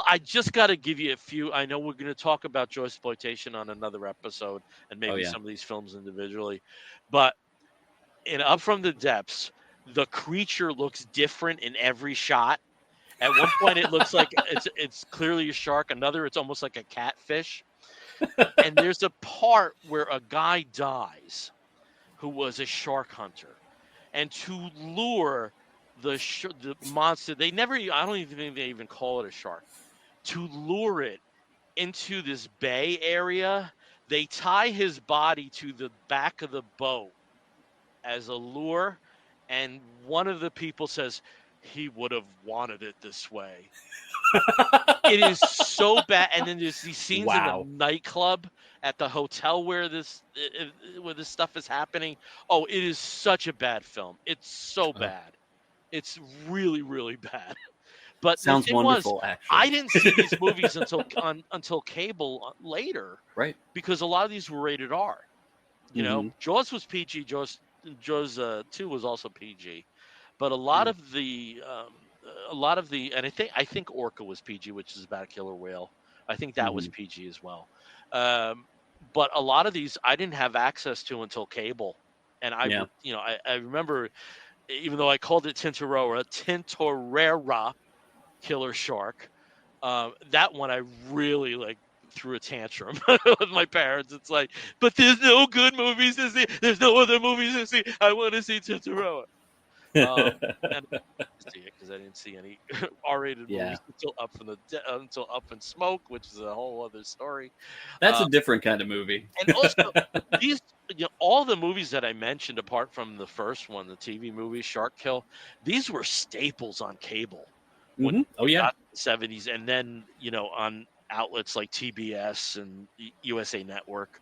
I just got to give you a few. I know we're going to talk about Jawsploitation on another episode and maybe some of these films individually. But in Up from the Depths, the creature looks different in every shot. At one point, it looks like it's clearly a shark. Another, it's almost like a catfish. And there's a part where a guy dies who was a shark hunter. And to lure the monster, I don't even think they even call it a shark. To lure it into this bay area, they tie his body to the back of the boat as a lure. And one of the people says, he would have wanted it this way. It is so bad. And then there's these scenes in the nightclub at the hotel where this stuff is happening. Oh, it is such a bad film. It's so bad. It's really, really bad. But sounds wonderful. Actually, I didn't see these movies until cable later, right? Because a lot of these were rated R. Jaws was PG. Jaws 2 was also PG, but a lot of the and I think Orca was PG, which is about a killer whale. I think that was PG as well. But a lot of these I didn't have access to until cable, and I remember, even though I called it Tintorera Killer Shark, that one I really threw a tantrum with my parents. It's like, but there's no good movies to see. There's no other movies to see. I want to see Tintorera. And I didn't see it because I didn't see any R-rated movies until Up in Smoke, which is a whole other story. That's a different kind of movie. And also, these all the movies that I mentioned, apart from the first one, the TV movie Shark Kill, these were staples on cable. When the 70s, and then on outlets like TBS and USA Network,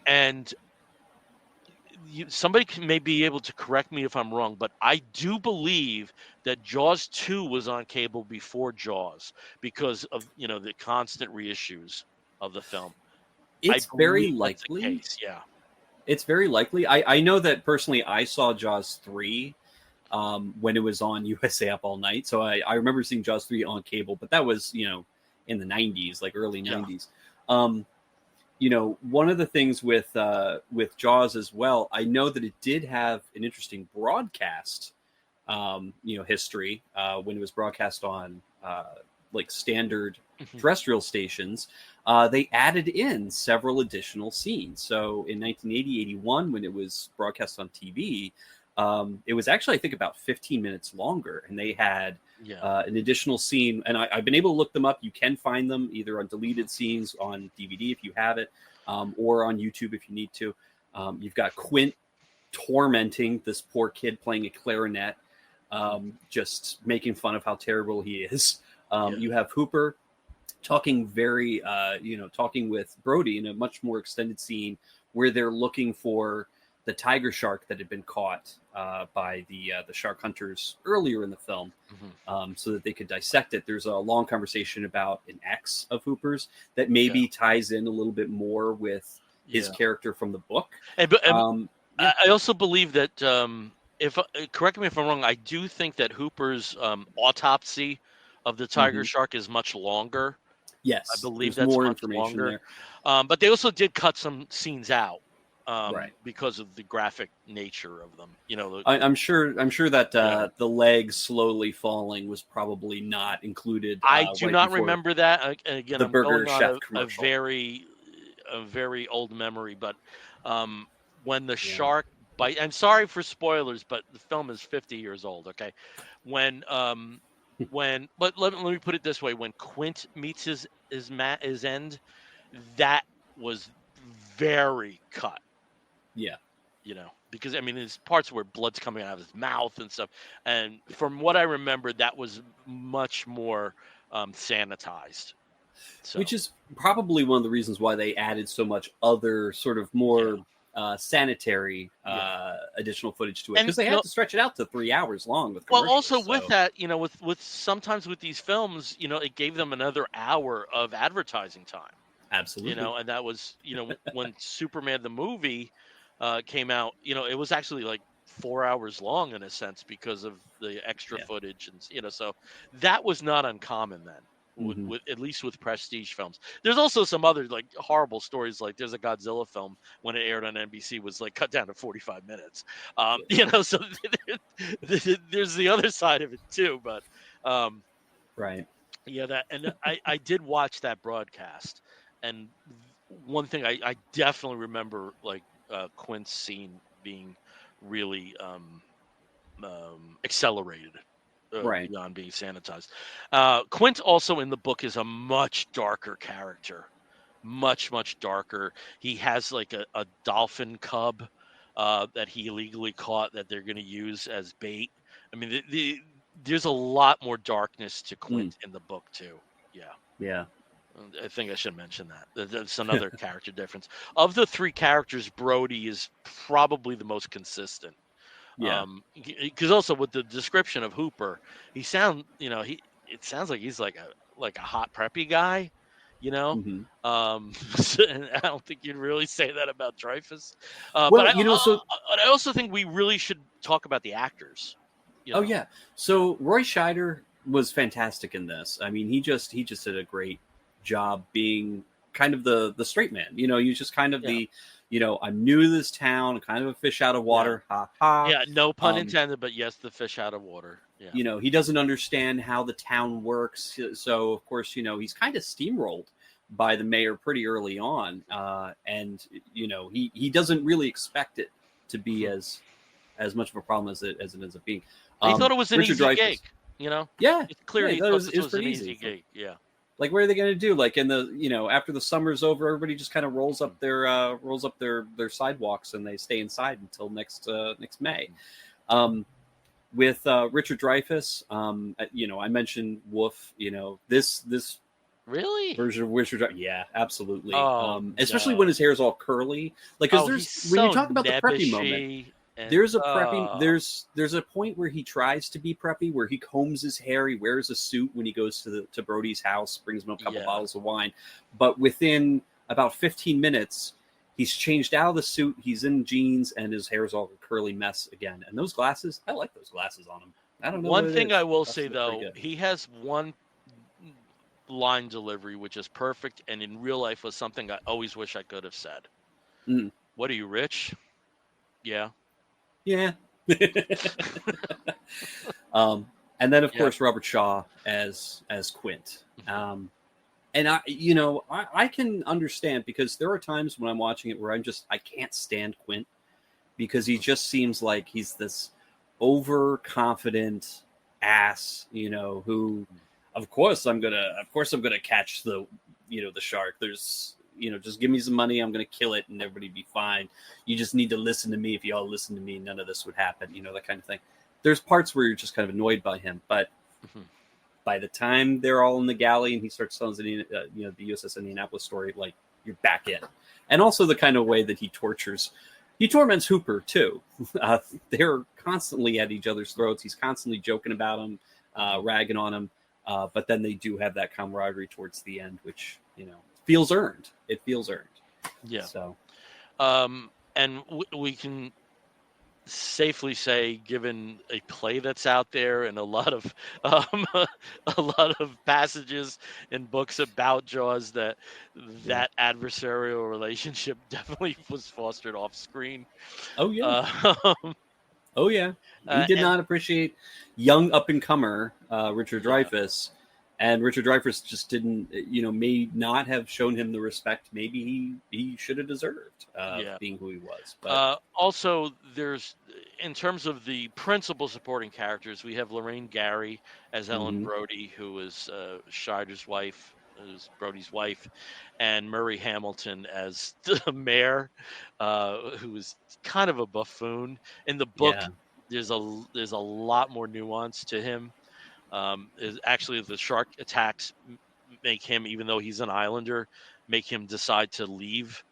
and somebody may be able to correct me if I'm wrong, but I do believe that Jaws 2 was on cable before Jaws because of the constant reissues of the film. I It's very believe that's the likely. case. Yeah. It's very likely. I know that personally I saw Jaws 3 when it was on USA Up All Night. So I remember seeing Jaws 3 on cable, but that was, in the 90s, like early Yeah. 90s. One of the things with Jaws as well, I know that it did have an interesting broadcast, history when it was broadcast on like standard terrestrial stations. They added in several additional scenes. So in 1980-81, when it was broadcast on TV, it was actually, I think, about 15 minutes longer, and they had an additional scene. And I've been able to look them up. You can find them either on deleted scenes on DVD if you have it, or on YouTube if you need to. You've got Quint tormenting this poor kid playing a clarinet, just making fun of how terrible he is. You have Hooper talking talking with Brody in a much more extended scene where they're looking for the tiger shark that had been caught by the shark hunters earlier in the film, so that they could dissect it. There's a long conversation about an ex of Hooper's that maybe ties in a little bit more with his character from the book. I also believe that, if correct me if I'm wrong, I do think that Hooper's autopsy of the tiger shark is much longer. Yes, I believe there's that's more much information longer. there. But they also did cut some scenes out, Right. because of the graphic nature of them. I'm sure that the leg slowly falling was probably not included. I do right not before remember that. Again, the I'm Burger going on Chef a commercial. very old memory, but when the shark bite, I'm sorry for spoilers, but the film is 50 years old. Okay, but let me put it this way: when Quint meets his end, that was very cut. Yeah. Because there's parts where blood's coming out of his mouth and stuff, and from what I remember, that was much more sanitized. So, Which is probably one of the reasons why they added so much other sort of more sanitary additional footage to it, because they had to stretch it out to 3 hours long with commercials. Well, also with that, with sometimes with these films, it gave them another hour of advertising time. Absolutely. And that was, when Superman the movie came out, it was actually like 4 hours long in a sense because of the extra footage, and so that was not uncommon then. With at least with prestige films. There's also some other like horrible stories. Like there's a Godzilla film when it aired on NBC was like cut down to 45 minutes. So there's the other side of it too. But right. Yeah, I did watch that broadcast, and one thing I definitely remember, like Quint's scene being really accelerated. Right. Beyond being sanitized. Quint also in the book is a much darker character, much darker. He has like a dolphin cub that he illegally caught that they're going to use as bait. There's a lot more darkness to Quint in the book too. Yeah. I think I should mention that. That's another character difference. Of the three characters, Brody is probably the most consistent. Yeah. Because also with the description of Hooper, it sounds like he's like a hot preppy guy, and I don't think you'd really say that about Dreyfuss. But I also think we really should talk about the actors. Oh yeah. So Roy Scheider was fantastic in this. He just did a great job being kind of the straight man. He's just kind of the I'm new to this town, kind of a fish out of water. Ha ha. Yeah, no pun intended, but yes, the fish out of water. Yeah. He doesn't understand how the town works. So of course, he's kind of steamrolled by the mayor pretty early on. And he doesn't really expect it to be as much of a problem as it ends up being. He thought it was an easy gig, Yeah. It's clear he thought it was an pretty easy gig. Yeah. Like, what are they going to do? Like in the, after the summer's over, everybody just kind of rolls up their sidewalks and they stay inside until next May. With Richard Dreyfuss, I mentioned Wolf. This Really? version of Wizard. Yeah, absolutely. Oh Especially when no. his hair's all curly. Like, because Oh, he's there's when you so talk about the preppy moment, nebbishy and there's a preppy. There's a point where he tries to be preppy, where he combs his hair, he wears a suit when he goes to Brody's house, brings him a couple yeah. bottles of wine, but within about 15 minutes. He's changed out of the suit. He's in jeans, and his hair's all a curly mess again. And those glasses, I like those glasses on him. I don't know what One it thing is. I will Glasses say look pretty though, good. he has one line delivery which is perfect, and in real life was something I always wish I could have said. Mm. What are you, rich? Yeah. Yeah. And then of Yeah. course Robert Shaw as Quint. And I can understand, because there are times when I'm watching it where I can't stand Quint, because he just seems like he's this overconfident ass, who of course I'm gonna catch the the shark. There's just give me some money, I'm gonna kill it and everybody be fine. You just need to listen to me. If you all listen to me, none of this would happen, that kind of thing. There's parts where you're just kind of annoyed by him, but by the time they're all in the galley and he starts telling the USS Indianapolis story, like, you're back in. And also the kind of way that he torments Hooper too. They're constantly at each other's throats. He's constantly joking about him, ragging on him. But then they do have that camaraderie towards the end, which, feels earned. It feels earned. Yeah. So, and we can safely say, given a play that's out there and a lot of passages in books about Jaws, that adversarial relationship definitely was fostered off screen. oh yeah, he did and not appreciate young up and comer Richard yeah. Dreyfuss. And Richard Dreyfuss just didn't, may not have shown him the respect maybe he should have deserved, being who he was. But also, there's, in terms of the principal supporting characters, we have Lorraine Gary as Ellen Brody, who is Scheider's wife, who's Brody's wife, and Murray Hamilton as the mayor, who is kind of a buffoon. In the book, there's a lot more nuance to him. Is actually the shark attacks make him, even though he's an islander, make him decide to leave.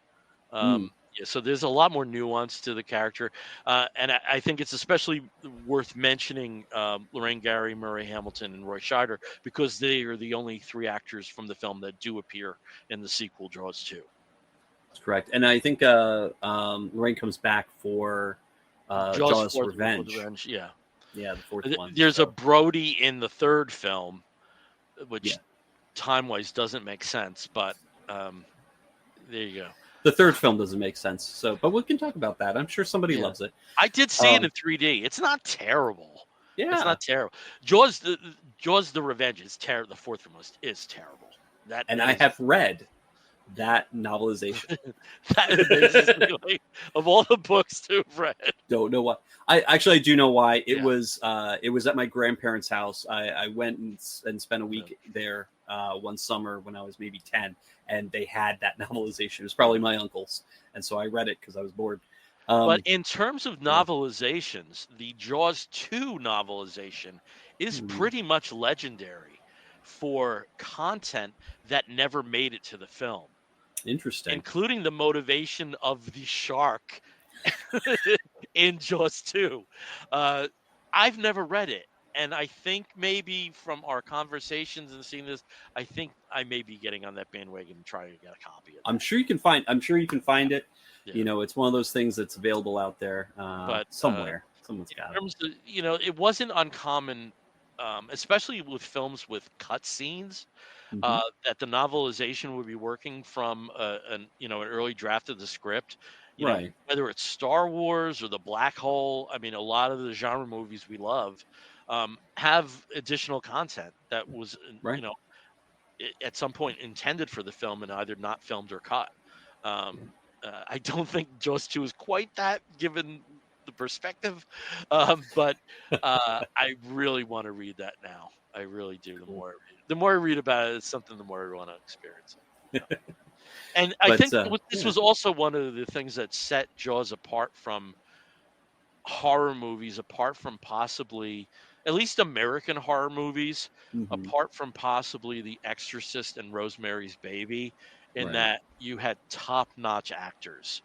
So there's a lot more nuance to the character, and I think it's especially worth mentioning Lorraine Gary, Murray Hamilton, and Roy Scheider, because they are the only three actors from the film that do appear in the sequel, Jaws 2. That's correct. And I think Lorraine comes back for Jaws Revenge. Yeah. Yeah, the fourth one. There's a Brody in the third film, which time-wise doesn't make sense, but there you go. The third film doesn't make sense, but we can talk about that. I'm sure somebody loves it. I did see it in 3D. It's not terrible. Yeah, it's not terrible. Jaws the Revenge is terrible. The fourth film is terrible. I have read that novelization. That amazes me. Like, of all the books to have read, don't know why. I do know why. It was at my grandparents' house. I went and spent a week there one summer when I was maybe 10, and they had that novelization. It was probably my uncle's, and so I read it because I was bored. But in terms of novelizations, the Jaws 2 novelization is pretty much legendary for content that never made it to the film. Interesting. Including the motivation of the shark in Jaws 2. I've never read it, and I think maybe from our conversations and seeing this, I think I may be getting on that bandwagon and trying to get a copy of it. I'm sure you can find it. Yeah. It's one of those things that's available out there, but somewhere. Someone's got it. It wasn't uncommon, especially with films with cut scenes. That the novelization would be working from an early draft of the script, whether it's Star Wars or The Black Hole. I mean, a lot of the genre movies we love have additional content that was at some point intended for the film and either not filmed or cut. I don't think Jaws 2 is quite that, given the perspective, but I really want to read that now. I really do. The more I read about it, it's something the more I want to experience it. And I think this was also one of the things that set Jaws apart from horror movies, apart from possibly, at least American horror movies, Hmm. apart from possibly The Exorcist and Rosemary's Baby, in Right. that you had top-notch actors.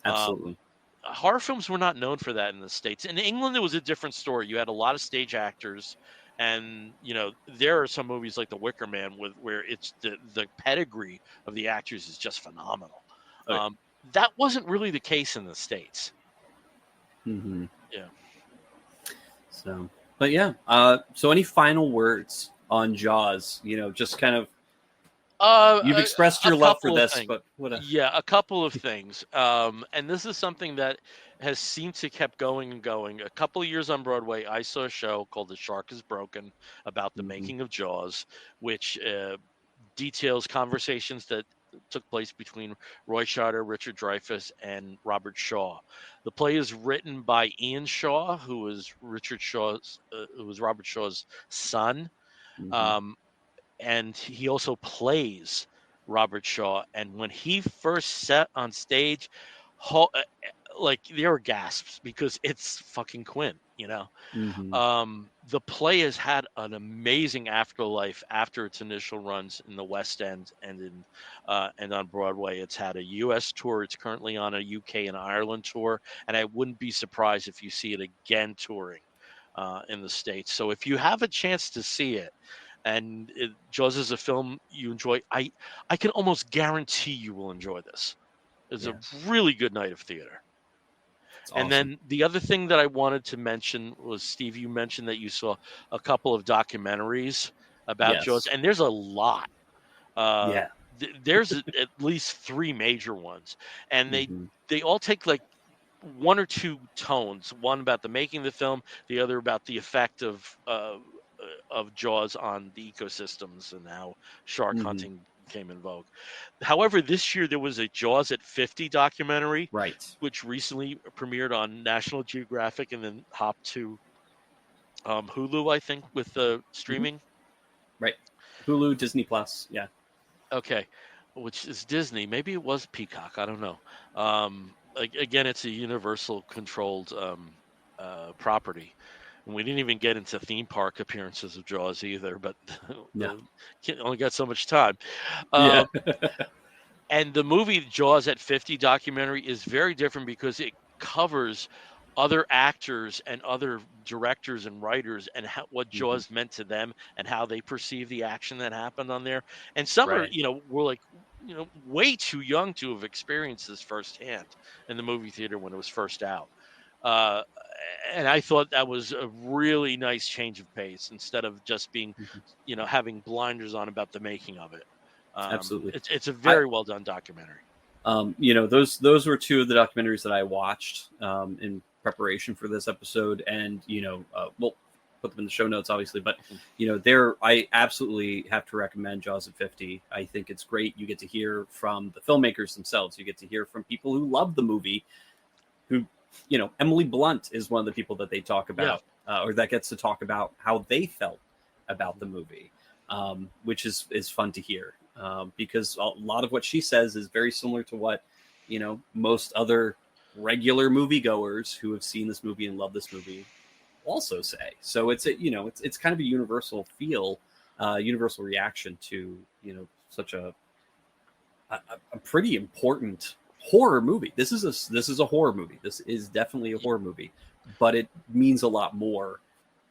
Um, Absolutely. Horror films were not known for that in the States. In England, it was a different story. You had a lot of stage actors, and there are some movies like The Wicker Man where it's the pedigree of the actors is just phenomenal. Oh, Um, that wasn't really the case in the States. hmm. Yeah. So, but yeah. So any final words on Jaws? Just kind of Uh, you've a, expressed a your love for couple of this, things. but what a Yeah, a couple of things. And this is something that has seemed to kept going and going. A couple of years on Broadway, I saw a show called The Shark is Broken about the hmm. making of Jaws, which details conversations that took place between Roy Scheider, Richard Dreyfuss, and Robert Shaw. The play is written by Ian Shaw, who was Robert Shaw's son. Hmm. Um, and he also plays Robert Shaw. And when he first set on stage, like there were gasps because it's fucking Quint. Hmm. The play has had an amazing afterlife after its initial runs in the West End and on Broadway. It's had a U.S. tour. It's currently on a UK and Ireland tour, and I wouldn't be surprised if you see it again touring in the States. So if you have a chance to see it, and Jaws is a film you enjoy, I can almost guarantee you will enjoy this. It's a Yeah, really good night of theater. it's And awesome. then the other thing that I wanted to mention was, Steve, you mentioned that you saw a couple of documentaries about Jaws, Yes. and there's a lot. Uh, Yeah. there's at least three major ones, and they Hmm. they all take like one or two tones. One about the making of the film, the other about the effect of Jaws on the ecosystems and how shark Hmm. hunting came in vogue. However, this year there was a Jaws at 50 documentary, Right. which recently premiered on National Geographic and then hopped to Hulu, I think, with the Hmm. streaming. Right. Hulu, Disney Plus. Yeah. Okay, which is Disney. Maybe it was Peacock. I don't know. Again, it's a Universal controlled property. And we didn't even get into theme park appearances of Jaws either, but No. only got so much time. Yeah. Um, and the movie Jaws at 50 documentary is very different because it covers other actors and other directors and writers and what Hmm. Jaws meant to them and how they perceive the action that happened on there. And some are, Right. were like, way too young to have experienced this firsthand in the movie theater when it was first out. Uh, and I thought that was a really nice change of pace instead of just being, Hmm. having blinders on about the making of it. Absolutely. It's a I very well done documentary. those were two of the documentaries that I watched in preparation for this episode, and we'll put them in the show notes, obviously. But Mhm. there I absolutely have to recommend Jaws at 50. I think it's great. You get to hear from the filmmakers themselves. You get to hear from people who love the movie. Who, Emily Blunt is one of the people that they talk Yeah. about, or that gets to talk about how they felt about the movie, which is fun to hear, because a lot of what she says is very similar to what most other regular moviegoers who have seen this movie and love this movie also say. So it's kind of a universal feel, universal reaction to such a pretty important horror movie. This is a horror movie. This is definitely a horror movie, but it means a lot more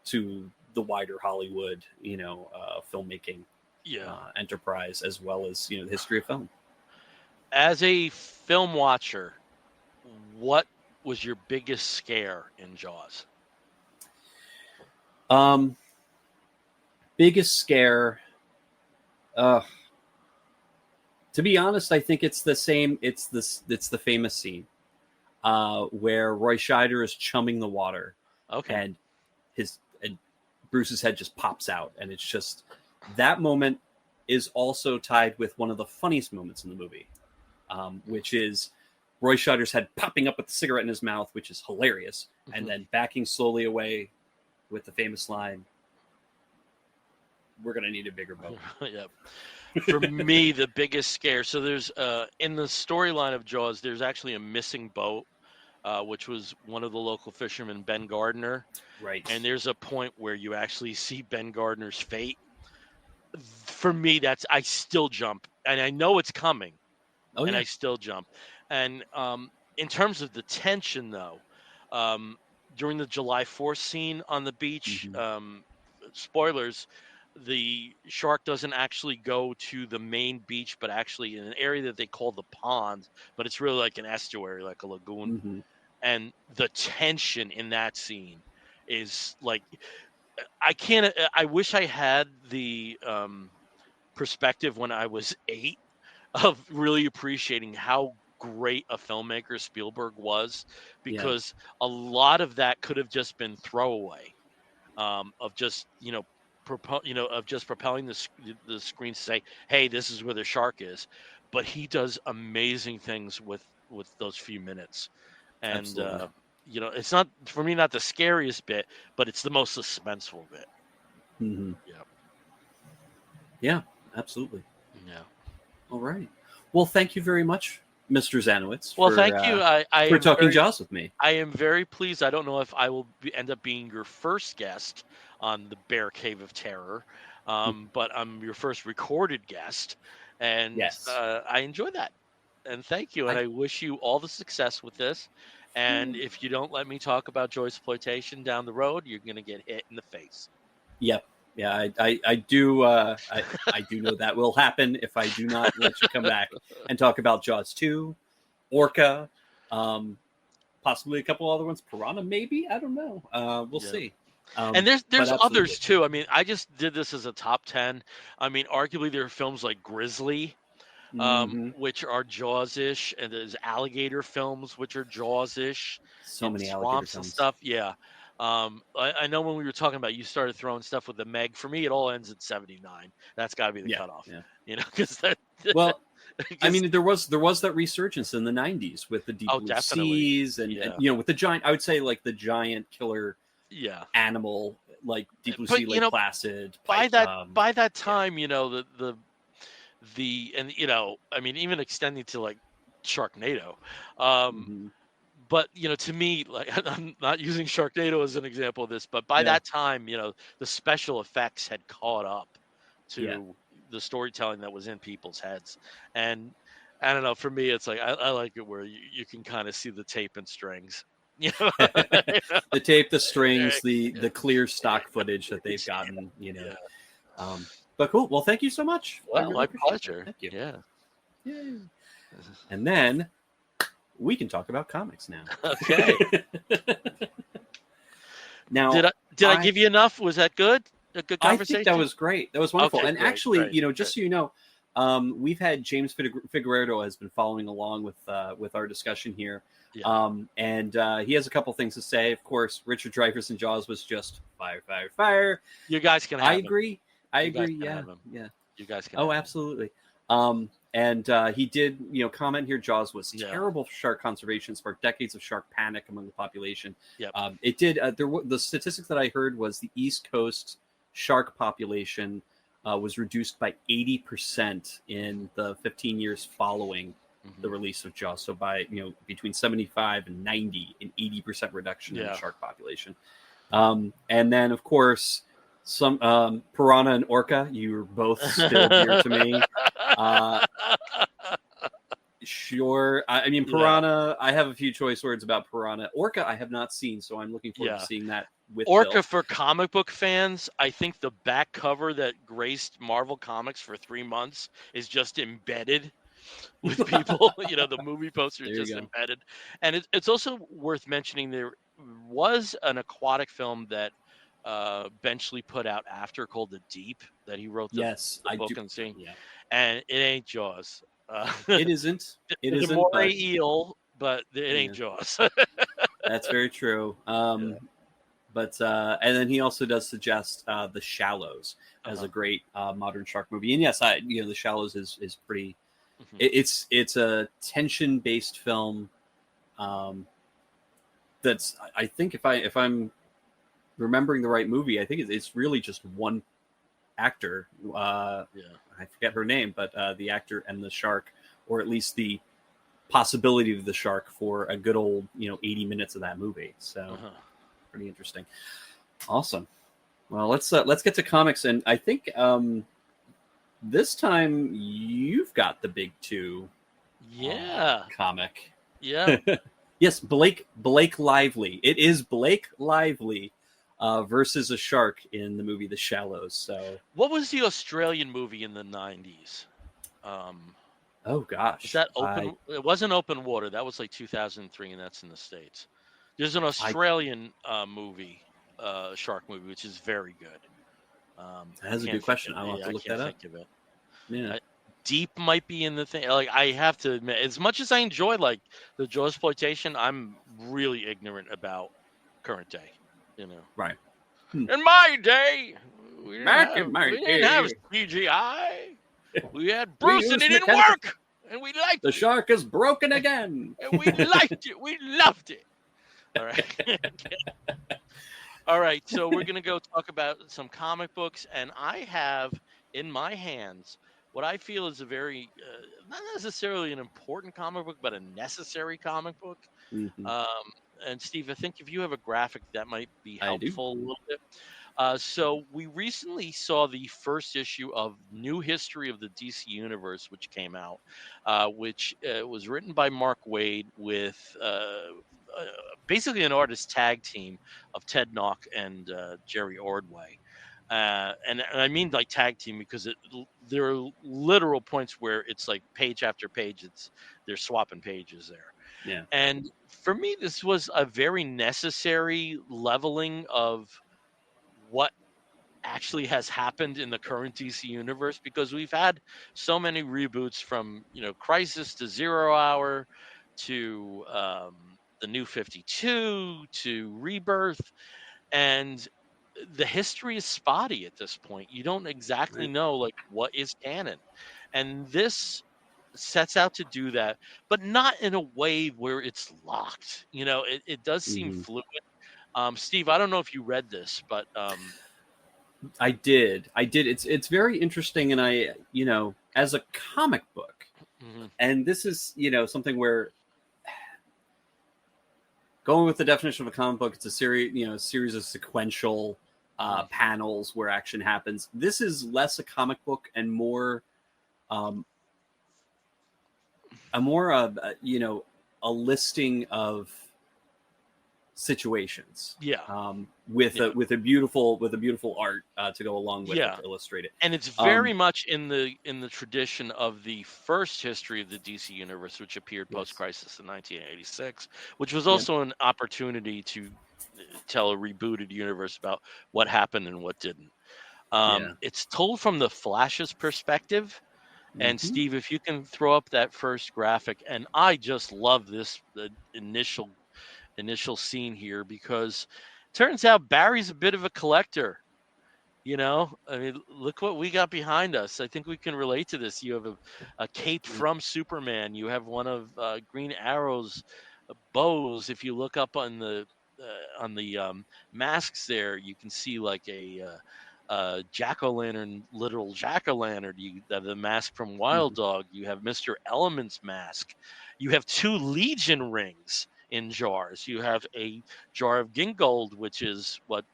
to the wider Hollywood, filmmaking Yeah. enterprise, as well as the history of film. As a film watcher, what was your biggest scare in Jaws? Um, Biggest scare. Uh, to be honest, I think it's the same. It's this. It's the famous scene where Roy Scheider is chumming the water, Okay. and and Bruce's head just pops out, and it's just that moment is also tied with one of the funniest moments in the movie, which is Roy Scheider's head popping up with the cigarette in his mouth, which is hilarious, and then backing slowly away with the famous line, "We're gonna need a bigger boat." Yeah. For me, the biggest scare. So there's in the storyline of Jaws, there's actually a missing boat which was one of the local fishermen, Ben Gardner. Right. And there's a point where you actually see Ben Gardner's fate. For me, I still jump, and I know it's coming, Oh and yeah. I still jump. And in terms of the tension, though, um, during the July 4th scene on the beach, spoilers, the shark doesn't actually go to the main beach, but actually in an area that they call the pond, but it's really like an estuary, like a lagoon. Mm-hmm. And the tension in that scene is like, I can't. I wish I had the perspective when I was 8 of really appreciating how great a filmmaker Spielberg was, Yeah. because a lot of that could have just been throwaway, of just of just propelling the screen to say, "Hey, this is where the shark is," but he does amazing things with those few minutes, and Absolutely. it's not for me not the scariest bit, but it's the most suspenseful bit. Mm-hmm. Yeah, Yeah. Absolutely. yeah. All right. Well, thank you very much, Mr. Zanowitz, Well, thank you. I for am talking very Jaws with me. I am very pleased. I don't know if I will end up being your first guest on the Bear Cave of Terror, but I'm your first recorded guest, and Yes. I enjoy that. And thank you. And I. I wish you all the success with this. And if you don't let me talk about joy exploitation down the road, you're going to get hit in the face. Yep. Yeah. I do. I do know that will happen if I do not let you come back and talk about Jaws 2, Orca, possibly a couple other ones, Piranha, maybe. I don't know. We'll Yeah. see. And But there's absolutely. others too. I mean, I just did this as a top 10. I mean, arguably there are films like Grizzly, Mm-hmm. which are Jaws-ish, and there's alligator films which are Jaws-ish So in many alligator swamps and films. stuff. Yeah. I know when we were talking about, you started throwing stuff with the Meg. For me, it all ends at 79. That's got to be the Yeah. cutoff, Yeah. because that. Well, I 'Cause- mean, there was that resurgence in the '90s with the Deep oh, Blue definitely. Seas, and Yeah. with the giant. I would say like the giant killer Yeah. animal, like Deep Blue Sea, But Lake Placid. by Pipe, that yeah. time, the and I mean, even extending to like Sharknado. Mm-hmm. But to me, like, I'm not using Sharknado as an example of this, but by Yeah. that time, the special effects had caught up Yeah. to the storytelling that was in people's heads. And I don't know, for me, it's like I like it where you can kind of see the tape and strings. The tape, the strings, the Yeah. clear stock footage that they've gotten. Yeah. But cool. Well, thank you so much. I Well, really my appreciate it. pleasure. Thank you. Yeah. Yay. And then we can talk about comics now. Okay. Now, Did I give you enough? Was that good? A good I conversation? think that was great. That was wonderful. Okay, And great, actually, great, just so you know, we've had James Figueredo has been following along with our discussion here. Yeah. And he has a couple things to say. Of course, Richard Dreyfuss in Jaws was just fire, fire, fire. You guys can have I him. agree. I You guys agree. can Yeah, have him. yeah. You guys can. Oh, have him. absolutely. And he did, comment here. Jaws was Yeah. terrible for shark conservation, sparked decades of shark panic among the population. Yep. It did. The statistics that I heard was the East Coast shark population was reduced by 80% in the 15 years following Mhm. the release of Jaws. So by between 75 and 90, an 80% reduction in the Yeah. shark population. And then of course some Piranha and Orca. You're both still dear to me. Sure. I mean, Yeah. Piranha, I have a few choice words about Piranha. Orca, I have not seen, so I'm looking forward Yeah. to seeing that with Orca, Bill. for comic book fans, I think the back cover that graced Marvel Comics for 3 months is just embedded with people. The movie poster is There you just go. embedded. And it's also worth mentioning there was an aquatic film that Benchley put out after, called The Deep, that he wrote the Yes, I book do. and scene, Yeah, and it ain't Jaws. it isn't. It There's a isn't. moray But eel, but it ain't yeah, Jaws. that's very true. Yeah. But and then he also does suggest The Shallows as Uh-huh. a great modern shark movie. And yes, The Shallows is pretty. Mhm. It's a tension based film. That's, I think, if I'm remembering the right movie, I think it's really just one actor. Yeah. I forget her name, but the actor and the shark, or at least the possibility of the shark for a good old 80 minutes of that movie. So pretty interesting. Awesome. Well, let's get to comics, and I think this time you've got the big two. Comic. Yeah. Yes, Blake Lively. It is Blake Lively versus a shark in the movie The Shallows. So, what was the Australian movie in the 90s? Oh gosh, is that open? It wasn't Open Water. That was like 2003, and that's in the States. There's an Australian movie, shark movie, which is very good. That's a good question. I'll have to look that up. Think of it. Yeah. Deep might be in the thing. Like, I have to admit, as much as I enjoy like the Joe exploitation, I'm really ignorant about current day. Right. In my day, we didn't have CGI. We had Bruce, and it didn't work, and we liked the shark is broken again, and we liked it. We loved it. All right. All right. So we're gonna go talk about some comic books, and I have in my hands what I feel is a very, not necessarily an important comic book, but a necessary comic book. Mm-hmm. And Steve, I think if you have a graphic that might be helpful a little bit. So we recently saw the first issue of New History of the DC Universe, which came out, which was written by Mark Waid with basically an artist tag team of Ted Nock and Jerry Ordway. And I mean like tag team because there are literal points where it's like page after page, they're swapping pages there. Yeah. And for me, this was a very necessary leveling of what actually has happened in the current DC universe, because we've had so many reboots from Crisis to Zero Hour to the New 52 to Rebirth, and the history is spotty at this point. You don't exactly know like what is canon, and this sets out to do that, but not in a way where it's locked. It does seem fluid. Steve, I don't know if you read this, but I did. It's very interesting, and I as a comic book, and this is something where, going with the definition of a comic book, it's a series of sequential panels where action happens. This is less a comic book and more a listing of situations. With a beautiful art to go along with it, to illustrate it. And it's very much in the tradition of the first history of the DC universe, which appeared post-Crisis in 1986, which was also an opportunity to tell a rebooted universe about what happened and what didn't. It's told from the Flash's perspective. And Steve, if you can throw up that first graphic, and I just love the initial scene here, because it turns out Barry's a bit of a collector. I mean, look what we got behind us. I think we can relate to this. You have a cape from Superman. You have one of Green Arrow's bows. If you look up on the masks there, you can see like a jack-o'-lantern, literal jack-o'-lantern. You have the mask from Wild Dog. You have Mr. Element's mask. You have 2 Legion rings in jars. You have a jar of Gingold, which is what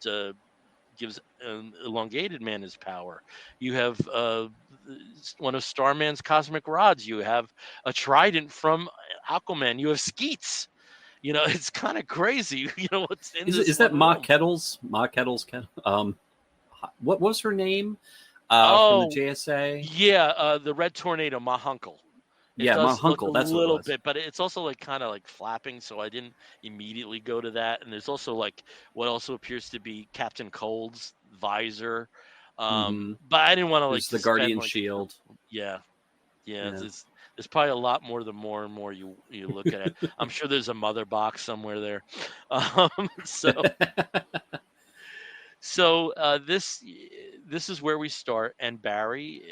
gives an elongated man his power. You have one of Starman's cosmic rods. You have a trident from Aquaman. You have skeets. It's kind of crazy. What's in this? Is that Ma Kettle's? What was her name? From the JSA? Yeah, the Red Tornado, Ma Hunkel. Ma Hunkel. That's a little bit, but it's also like kind of like flapping, so I didn't immediately go to that. And there's also like what also appears to be Captain Cold's visor, but I didn't want to like. There's the Guardian Shield. Yeah. There's probably a lot more the more and more you look at it. I'm sure there's a mother box somewhere there. So this is where we start, and Barry,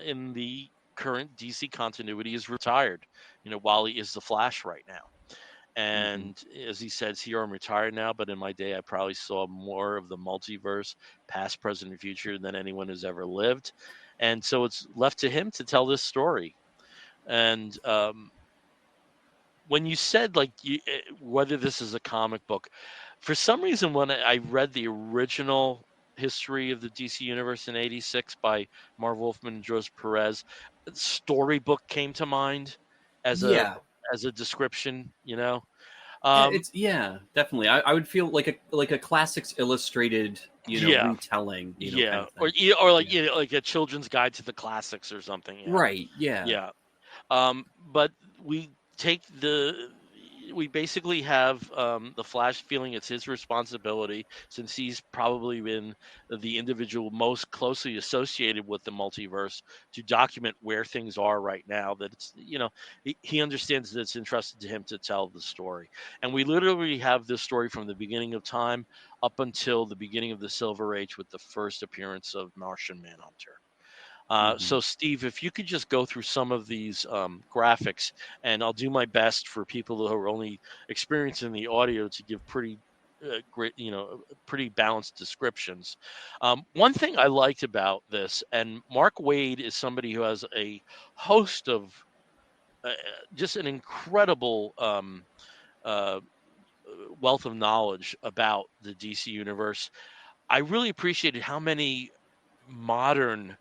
in the current DC continuity, is retired. Wally is the Flash right now, and as he says here, I'm retired now, but in my day, I probably saw more of the multiverse, past, present, and future, than anyone has ever lived, and so it's left to him to tell this story. And when you said like whether this is a comic book, for some reason when I read the original history of the DC universe in '86 by Marv Wolfman and Joseph Perez, storybook came to mind as a Yeah. description. Yeah, Um, it's definitely. I would feel like a classics illustrated, yeah, retelling, kind yeah, of or thing. like Yeah. like a children's guide to the classics or something. Yeah, Right. Yeah. yeah. But we take we basically have the Flash feeling it's his responsibility, since he's probably been the individual most closely associated with the multiverse, to document where things are right now. That it's, he understands that it's entrusted to him to tell the story. And we literally have this story from the beginning of time up until the beginning of the Silver Age, with the first appearance of Martian Manhunter. Hmm. So, Steve, if you could just go through some of these graphics, and I'll do my best for people who are only experiencing the audio to give pretty great, pretty balanced descriptions. One thing I liked about this, and Mark Waid is somebody who has a host of just an incredible uh, wealth of knowledge about the DC universe. I really appreciated how many modern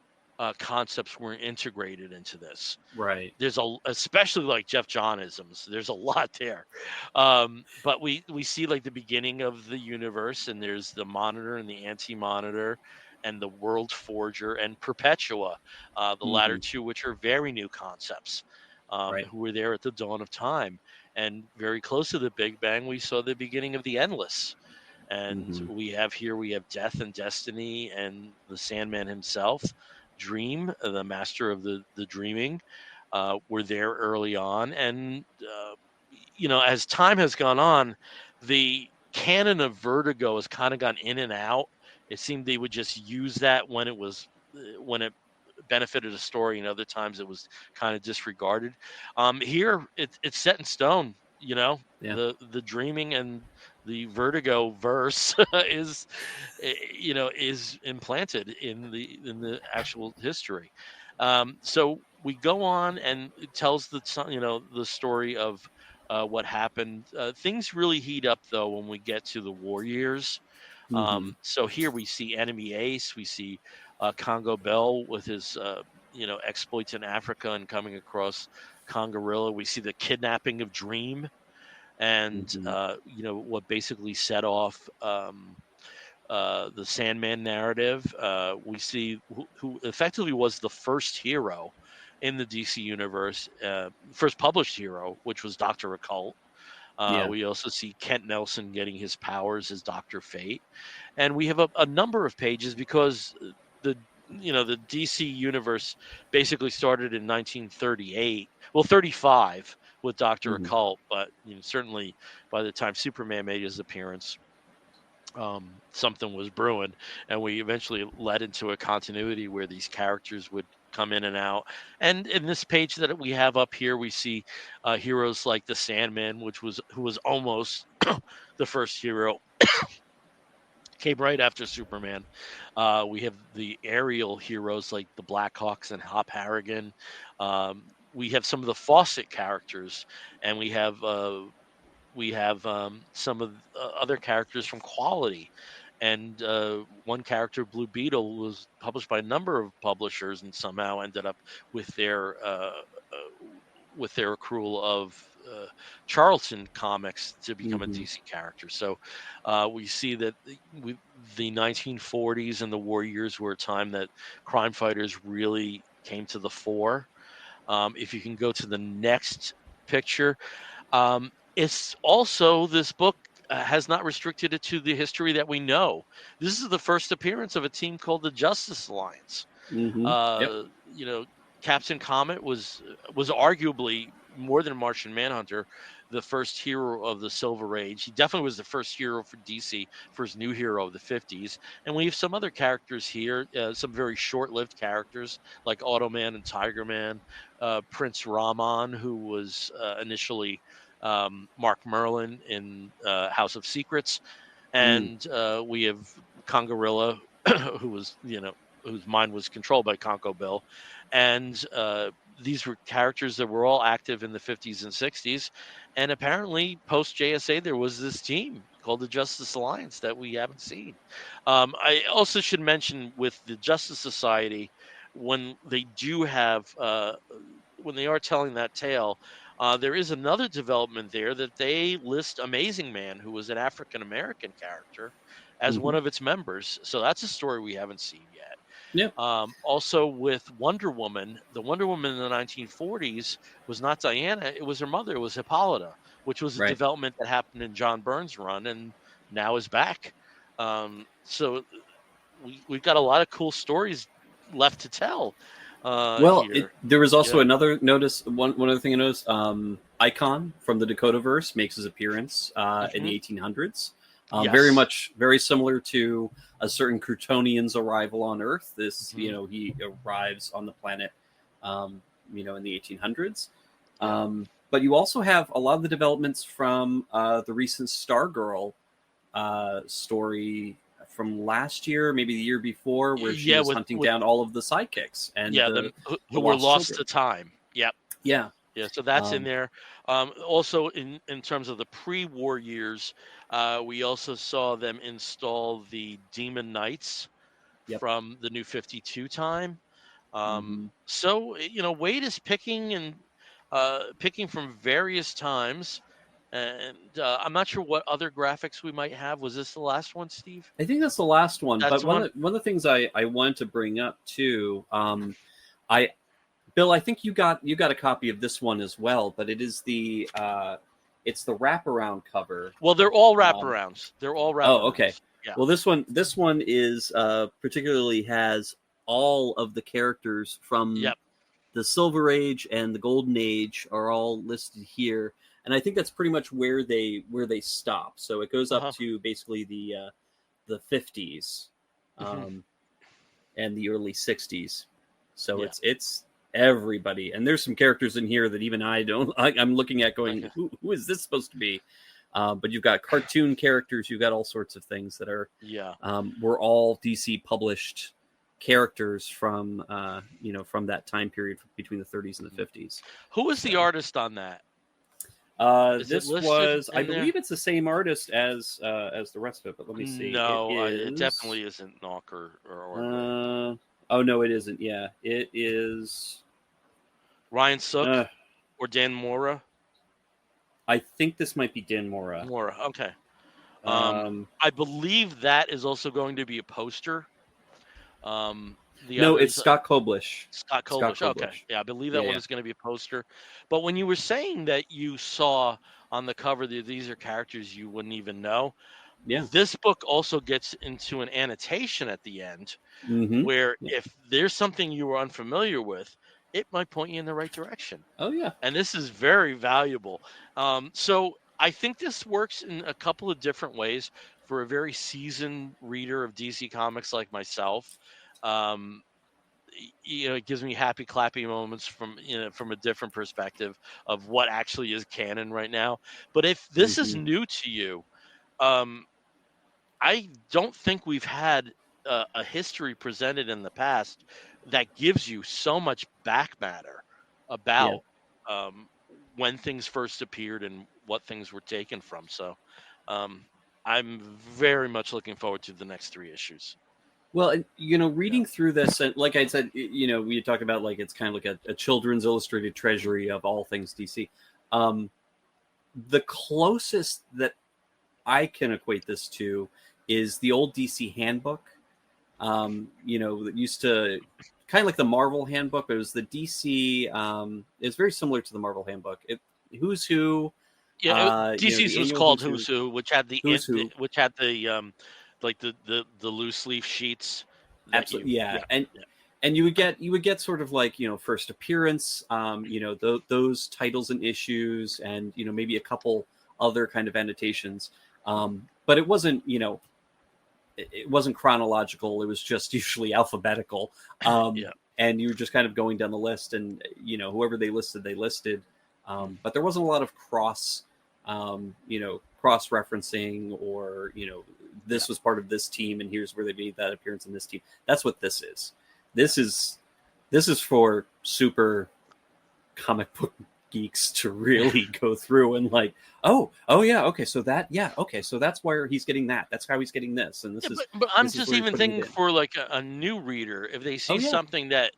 concepts were integrated into this. Right. There's especially like Jeff Johnisms. There's a lot there, but we see like the beginning of the universe, and there's the Monitor and the Anti-Monitor, and the World Forger and Perpetua, the latter Hmm. two, which are very new concepts, Right. who were there at the dawn of time, and very close to the Big Bang. We saw the beginning of the Endless, and Hmm. we have Death and Destiny and the Sandman himself, Dream, the master of the dreaming, were there early on. And as time has gone on, the canon of Vertigo has kind of gone in and out. It seemed they would just use that when when it benefited a story, and other times it was kind of disregarded. Here, it's set in stone. Yeah. The dreaming and the Vertigo verse is implanted in the actual history. So we go on, and it tells the story of what happened. Things really heat up though when we get to the war years. Hmm. So here we see Enemy Ace, we see Congo Bell with his exploits in Africa and coming across Congorilla. We see the kidnapping of Dream, and Hmm. what basically set off the Sandman narrative. We see who effectively was the first hero in the DC universe, first published hero, which was Doctor Occult. Yeah. We also see Kent Nelson getting his powers as Doctor Fate, and we have a number of pages because the the DC universe basically started in 1938, well 35 with Doctor Hmm. Occult, but certainly by the time Superman made his appearance, something was brewing, and we eventually led into a continuity where these characters would come in and out. And in this page that we have up here, we see heroes like the Sandman, who was almost the first hero, came right after Superman. We have the aerial heroes like the Blackhawks and Hop Harrigan. We have some of the Fawcett characters, and we have some of other characters from Quality. And one character, Blue Beetle, was published by a number of publishers and somehow ended up with their accrual of Charlton Comics to become a Hmm. DC character. So we see that the 1940s and the war years were a time that crime fighters really came to the fore. If you can go to the next picture, it's also, this book has not restricted it to the history that we know. This is the first appearance of a team called the Justice Alliance. Hmm. Yep. Uh, you know, Captain Comet was arguably, more than Martian Manhunter, the first hero of the Silver Age. He definitely was the first hero for DC, first new hero of the 50s. And we have some other characters here, some very short-lived characters like Automan and Tiger Man, Prince Rahman, who was initially Mark Merlin in House of Secrets, Mm. and we have Congorilla, who was whose mind was controlled by Conco Bill, and these were characters that were all active in the 50s and 60s, and apparently post JSA there was this team called the Justice Alliance that we haven't seen. I also should mention with the Justice Society, when they do have when they are telling that tale, there is another development there that they list Amazing Man, who was an African American character, as one Mhm. of its members. So that's a story we haven't seen yet. Yeah. Also, with Wonder Woman, the Wonder Woman in the 1940s was not Diana; it was her mother. It was Hippolyta, which was a Right. development that happened in John Byrne's run, and now is back. So we've got a lot of cool stories left to tell Well, here. there was also Yeah. another notice. One other thing I noticed. Icon from the Dakota verse makes his appearance in Hmm. the 1800s. Yes. Very similar to a certain Kryptonian's arrival on Earth. This, Hmm. he arrives on the planet, in the 1800s. Yeah. But you also have a lot of the developments from the recent Stargirl story from last year, maybe the year before, where she Yeah. was With hunting down all of the sidekicks and yeah, the who were lost lost children. to time. Yep. Yeah. Yeah, so that's in Um, there. Also, in terms of the pre-war years, we also saw them install the Demon Knights yep. from the New 52 time. Hmm. So Wade is picking and picking from various times, and I'm not sure what other graphics we might have. Was this the last one, Steve? I think that's the last one. That's But the one. one of the things I wanted to bring up too, I Bill, I think you got a copy of this one as well, but it's the wraparound cover. Well, they're all Um, wraparounds. They're all oh, okay. wraparounds. Yeah. Well, this one is particularly has all of the characters from Yep. the Silver Age and the Golden Age are all listed here, and I think that's pretty much where they stop. So it goes up Uh-huh. to basically the 50s, Hmm. and the early 60s. So Yeah. it's everybody, and there's some characters in here that even I don't. I'm looking at going, Okay. who is this supposed to be? But you've got cartoon characters, you've got all sorts of things that are Yeah. were all DC published characters from from that time period between the 30s and the Mhm. 50s. Who was the So artist on that? Is it this listed was, I in there? believe, it's the same artist as the rest of it. But let me see. It No, it is. definitely isn't Knock or Ordway. Uh, oh no, it isn't. Yeah, it is. Ryan Sook Uh, or Dan Mora? I think this might be Dan Mora. Mora. Okay. Um, I believe that is also going to be a poster. The no, it's others, Scott Koblish. Scott Scott Kolish. Okay. Koblish. Yeah, I believe Yeah, that one yeah, is going to be a poster. But when you were saying that you saw on the cover that these are characters you wouldn't even know, yeah. this book also gets into an annotation at the end Mm-hmm. where Yeah. if there's something you were unfamiliar with, it might point you in the right direction. Oh yeah. And this is very valuable. So I think this works in a couple of different ways for a very seasoned reader of DC Comics like myself. Um, it gives me happy clappy moments from a different perspective of what actually is canon right now. But if this is Mm-hmm. new to you, um, I don't think we've had a history presented in the past that gives you so much back matter Yeah. about um, when things first appeared and what things were taken from. So um, I'm very much looking forward to the next three issues. Well, and, Yeah. reading through this, and like I said, we talk about like it's kind of like a children's illustrated treasury of all things DC. Um, the closest that I can equate this to is the old DC handbook. That used to kind of like the Marvel handbook, but it was the DC. It's very similar to the Marvel handbook. Who's who, Yeah, DC's the was annual called Who's Who, who's who. which had like the loose leaf sheets that Absolutely, yeah, yeah, and yeah. and you would get sort of like first appearance, those titles and issues, and maybe a couple other kind of annotations, but it wasn't chronological. It was just usually alphabetical, Yeah. and you were just kind of going down the list, and whoever they listed, but there wasn't a lot of cross referencing, or Yeah. this was part of this team, and here's where they made that appearance in this team. That's what this is. This is for super comic book geeks to really go through and like, oh yeah, okay, so that's where he's getting that. That's how he's getting this, and Yeah, this is but I'm this is just where he's even putting it thinking in. for like a new reader, if they Oh see yeah, something that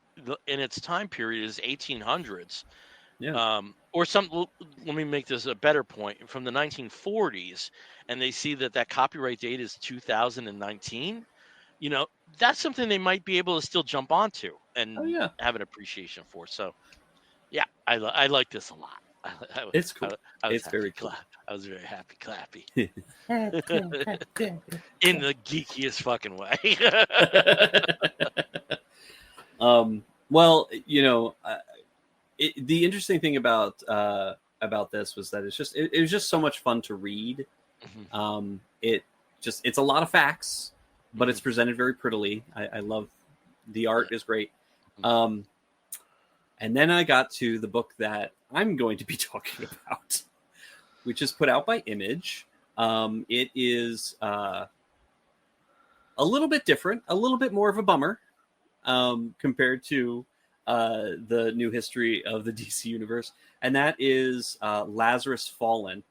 in its time period is 1800s, yeah. or some. Let me make this a better point from the 1940s, and they see that copyright date is 2019. You know, that's something they might be able to still jump onto Oh and yeah, have an appreciation for. So, yeah, I like this a lot. I, I, it's cool. I was It's happy very cool. clap. I was very happy clappy in the geekiest fucking way. Well, the interesting thing about this was that it was just so much fun to read. Mhm, It's a lot of facts, but mhm, it's presented very prettily. I love the yeah, art is great. mhm. Um, and then I got to the book that I'm going to be talking about, which is put out by Image. It is a little bit different, a little bit more of a bummer compared to the new history of the DC universe, and that is Lazarus Fallen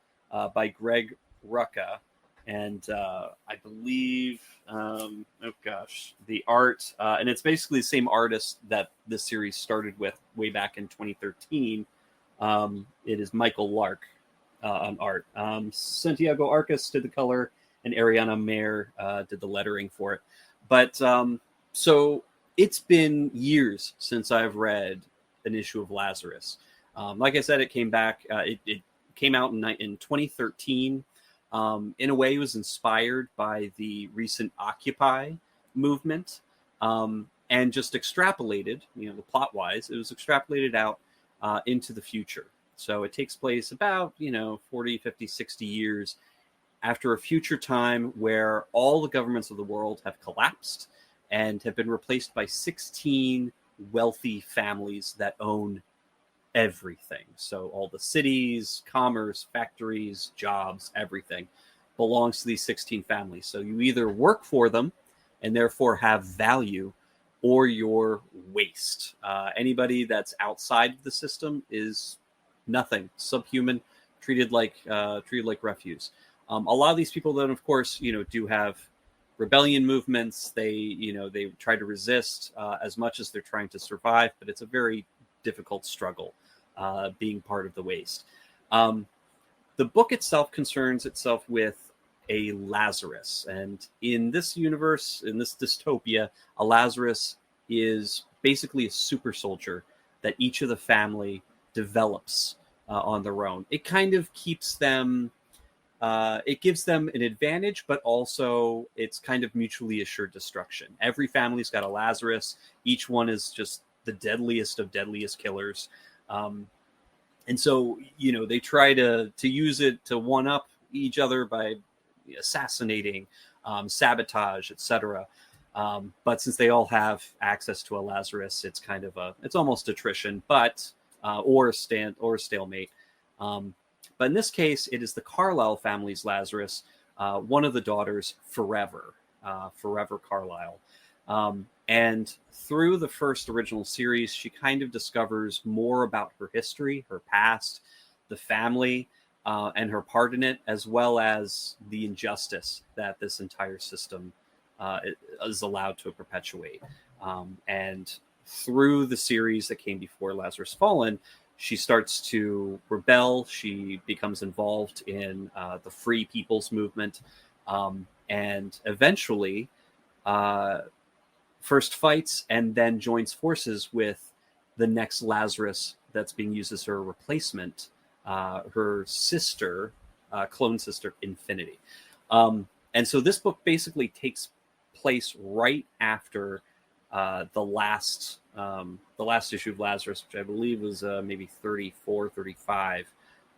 by Greg Rucka, and I believe, oh gosh, the art, and it's basically the same artist that this series started with way back in 2013. It is Michael Lark on art. Santiago Arcas did the color, and Ariana Mayer did the lettering for it. But so it's been years since I've read an issue of Lazarus. Like I said, it came back. It came out in 2013. In a way, it was inspired by the recent Occupy movement, and just extrapolated. The plot wise, it was extrapolated out into the future. So it takes place about 40, 50, 60 years after a future time where all the governments of the world have collapsed and have been replaced by 16 wealthy families that own everything. So all the cities, commerce, factories, jobs, everything belongs to these 16 families. So you either work for them and therefore have value, or you're waste. Anybody that's outside the system is nothing, subhuman, treated like refuse. A lot of these people, then, of course, do have rebellion movements. They try to resist as much as they're trying to survive, but it's a very difficult struggle being part of the waste. The book itself concerns itself with a Lazarus, and in this universe, in this dystopia, a Lazarus is basically a super soldier that each of the family develops on their own. It kind of keeps them. It gives them an advantage, but also it's kind of mutually assured destruction. Every family's got a Lazarus. Each one is just the deadliest of deadliest killers. And so, they try to use it to one up each other by assassinating, sabotage, etc. But since they all have access to a Lazarus, it's kind of it's almost attrition, but or a stalemate. But in this case, it is the Carlisle family's Lazarus, one of the daughters, Forever Carlisle. And through the first original series, she kind of discovers more about her history, her past, the family, and her part in it, as well as the injustice that this entire system is allowed to perpetuate. And through the series that came before Lazarus Fallen, she starts to rebel. She becomes involved in the Free People's Movement, and eventually first fights and then joins forces with the next Lazarus that's being used as her replacement, her sister, clone sister, Infinity. And so this book basically takes place right after the last issue of Lazarus, which I believe was maybe 34, 35,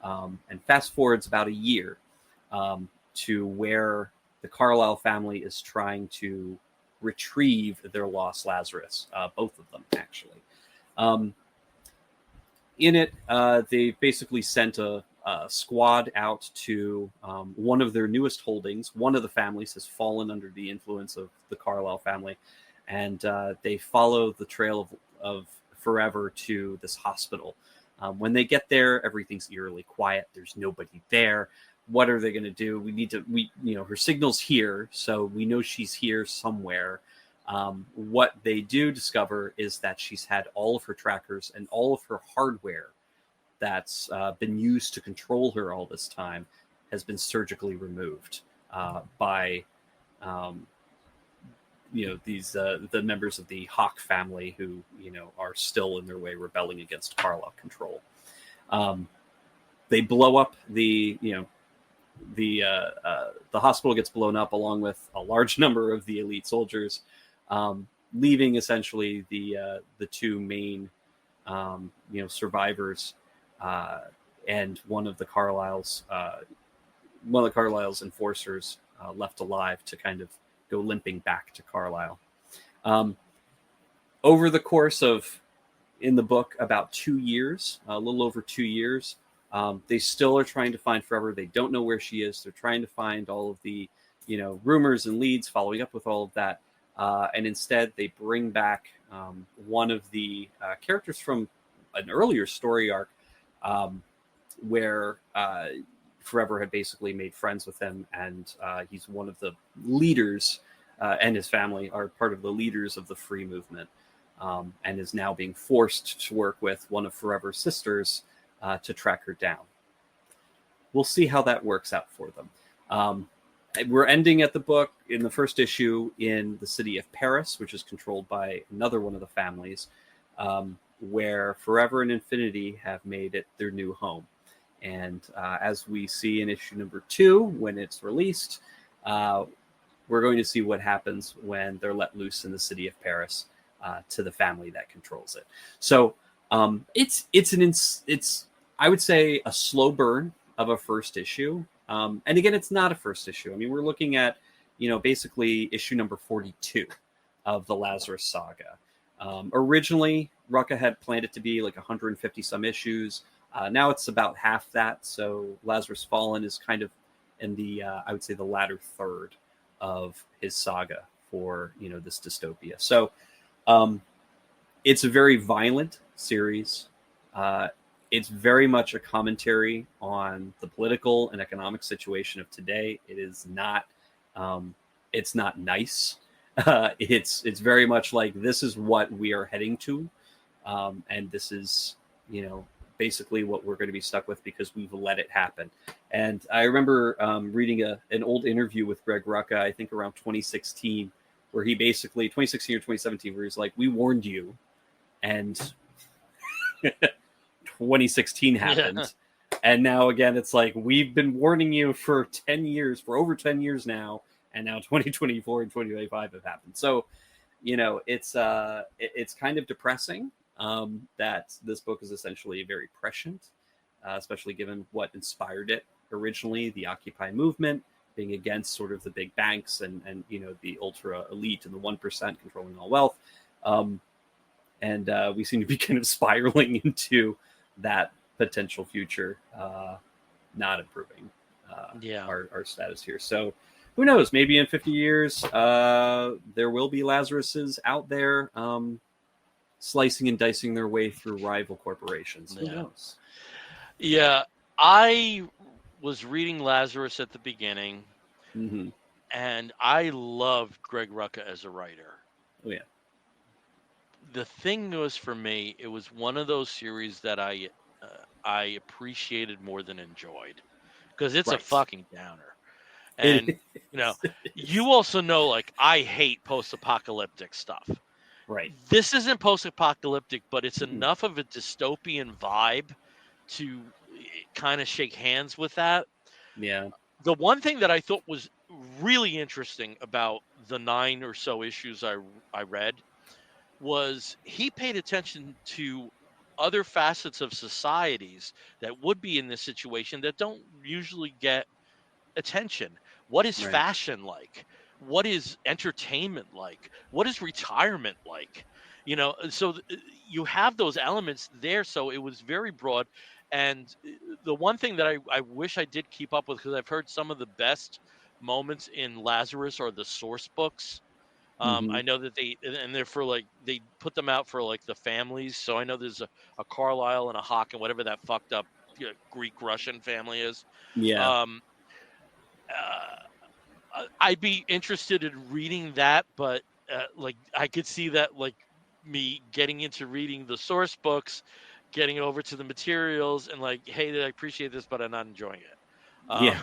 and fast forwards about a year to where the Carlisle family is trying to retrieve their lost Lazarus, both of them, actually. In it, they basically sent a squad out to one of their newest holdings. One of the families has fallen under the influence of the Carlisle family, and they follow the trail of Forever to this hospital. When they get there, everything's eerily quiet. There's nobody there. What are they going to do? Her signal's here, so we know she's here somewhere. What they do discover is that she's had all of her trackers and all of her hardware that's been used to control her all this time has been surgically removed by the members of the Hawk family who are still in their way rebelling against Carlisle control. They blow up the hospital gets blown up along with a large number of the elite soldiers, leaving essentially the two main survivors and one of the Carlisle's enforcers left alive to kind of go limping back to Carlisle. Over the course of, in the book, about 2 years, a little over 2 years, they still are trying to find Forever. They don't know where she is. They're trying to find all of the, rumors and leads, following up with all of that. And instead, they bring back one of the characters from an earlier story arc where Forever had basically made friends with him, and he's one of the leaders, and his family are part of the leaders of the free movement, and is now being forced to work with one of Forever's sisters to track her down. We'll see how that works out for them. We're ending at the book in the first issue in the city of Paris, which is controlled by another one of the families, where Forever and Infinity have made it their new home. And as we see in issue number 2, when it's released, we're going to see what happens when they're let loose in the city of Paris to the family that controls it. So it's I would say a slow burn of a first issue. And again, it's not a first issue. I mean, we're looking at, basically issue number 42 of the Lazarus saga. Originally, Rucka had planned it to be like 150 some issues. Now it's about half that. So Lazarus Fallen is kind of in the, I would say, the latter third of his saga for, this dystopia. So it's a very violent series. It's very much a commentary on the political and economic situation of today. It is not, it's not nice. It's very much like, this is what we are heading to. And this is, basically what we're going to be stuck with because we've let it happen. And I remember reading an old interview with Greg Rucka, I think around 2016, where he basically, 2016 or 2017, where he's like, we warned you. And 2016 happened. Yeah. And now again, it's like, we've been warning you for 10 years, for over 10 years now. And now 2024 and 2025 have happened. So, it's kind of depressing. That this book is essentially very prescient, especially given what inspired it originally, the Occupy movement, being against sort of the big banks and the ultra elite and the 1% controlling all wealth. And we seem to be kind of spiraling into that potential future, not improving our status here. So who knows? Maybe in 50 years, there will be Lazaruses out there, slicing and dicing their way through rival corporations. Who knows? Yeah, I was reading Lazarus at the beginning, and I loved Greg Rucka as a writer. Oh, yeah. The thing was, for me, it was one of those series that I appreciated more than enjoyed, because it's a fucking downer. And, you also know, like, I hate post-apocalyptic stuff. Right. This isn't post-apocalyptic, but it's enough of a dystopian vibe to kind of shake hands with that. Yeah. The one thing that I thought was really interesting about the 9 or so issues I read was he paid attention to other facets of societies that would be in this situation that don't usually get attention. What is fashion like? What is entertainment like? What is retirement like? So you have those elements there. So it was very broad. And the one thing that I wish I did keep up with, because I've heard some of the best moments in Lazarus are the source books. Mhm. I know that they're for like they put them out for like the families. So I know there's a Carlisle and a Hawk and whatever that fucked up Greek Russian family is. Yeah. Um, I'd be interested in reading that, but like I could see that like me getting into reading the source books, getting over to the materials, and like, hey, I appreciate this, but I'm not enjoying it. Yeah.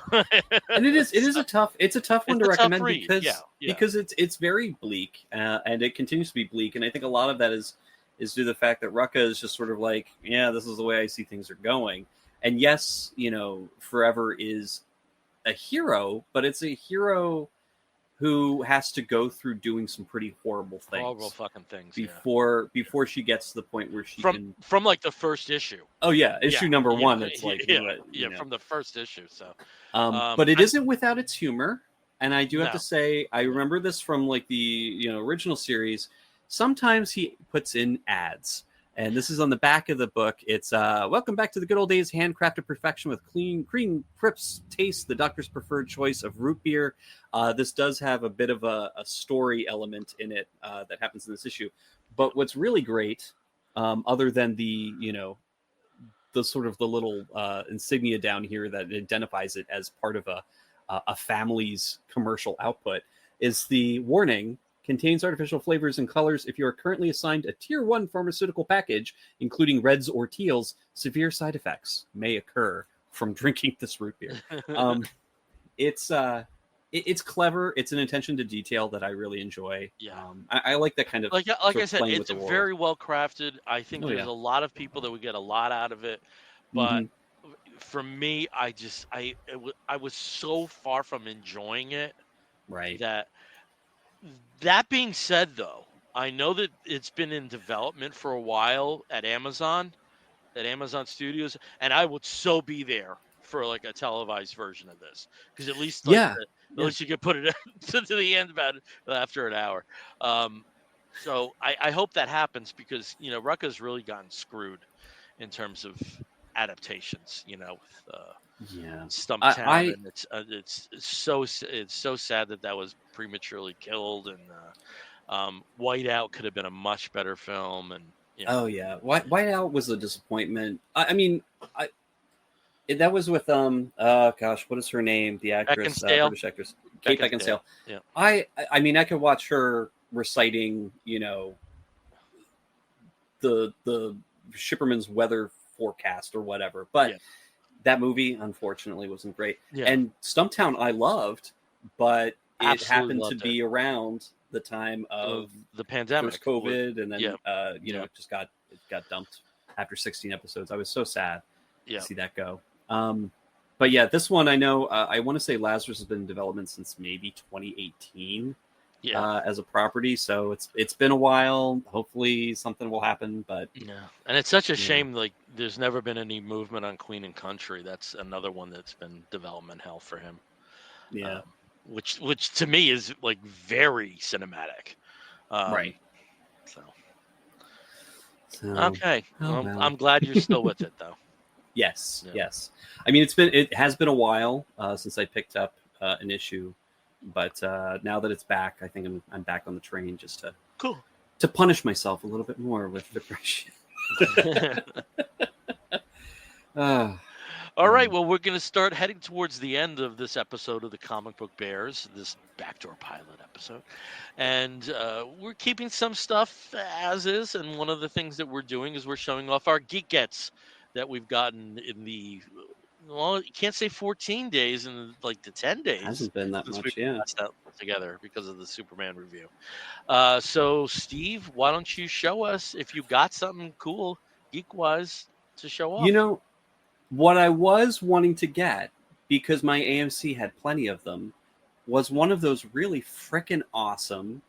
And So, it's a tough one it's to a tough recommend read. Yeah, yeah. because it's very bleak, and it continues to be bleak. And I think a lot of that is due to the fact that Rucka is just sort of like, yeah, this is the way I see things are going. And yes, Forever is a hero, but it's a hero who has to go through doing some pretty horrible Horrible things fucking things. Yeah. before she gets to the point where she can. From like the first issue. Oh yeah, issue Yeah, number yeah, one. It's like yeah. From the first issue. So, But it I isn't without its humor. And I do have to no. say, I remember this from like the original series. Sometimes he puts in ads, and this is on the back of the book. It's welcome back to the good old days, handcrafted perfection with cream crisp taste, the doctor's preferred choice of root beer. This does have a bit of a story element in it that happens in this issue. But what's really great, other than the sort of the little insignia down here that identifies it as part of a family's commercial output, is the warning: contains artificial flavors and colors. If you are currently assigned a tier 1 pharmaceutical package, including reds or teals, severe side effects may occur from drinking this root beer. It's it's clever. It's an attention to detail that I really enjoy. Yeah. I like that kind of Like sort I of said, playing with it's the world. very well crafted. I think Oh there's yeah. a lot of people that would get a lot out of it, but Hmm. for me, I was so far from enjoying it Right. that that being said, though, I know that it's been in development for a while at Amazon Studios, and I would so be there for like a televised version of this because Yeah. at Yeah. least you could put it to the end about it after an hour. Um, so I hope that happens because Rucka's really gotten screwed in terms of adaptations. With Yeah. Stumptown, I and it's so sad that was prematurely killed, and Whiteout could have been a much better film, and Oh yeah, Whiteout was a disappointment. I mean, that was with gosh, what is her name? The actress, Beckinsale, British actress, Kate Beckinsale. yeah, I mean, I could watch her reciting, the Shipperman's weather forecast or whatever, but yeah, that movie unfortunately wasn't great. yeah. And Stumptown I loved, but it Absolutely happened to loved it. be around the time Of of the pandemic, first COVID, and yeah, then yeah, it got dumped after 16 episodes. I was so sad yeah. to see that go. But yeah, this one I know. I want to say Lazarus has been in development since maybe 2018 Yeah. as a property, so it's been a while. Hopefully something will happen, but Yeah, and it's such a you know, shame. Like, there's never been any movement on Queen and Country. That's another one that's been development hell for him. yeah, Which to me is like very cinematic. right. So So okay, oh well, well. I'm glad you're still with it though. Yes, Yeah. yes. I mean, it has been a while since I picked up an issue, but now that it's back, I think I'm back on the train just Cool. to punish myself a little bit more with depression. Ah, All right. Well, we're going to start heading towards the end of this episode of the Comic Book Bears, this backdoor pilot episode. And we're keeping some stuff as is. And one of the things that we're doing is we're showing off our geek gets that we've gotten in the, well, you can't say 14 days, in like the 10 days hasn't been that since we much, yeah. last out together because of the Superman review. So, Steve, why don't you show us if you got something cool geek wise to show off? You know, what I was wanting to get, because my AMC had plenty of them, was one of those really freaking awesome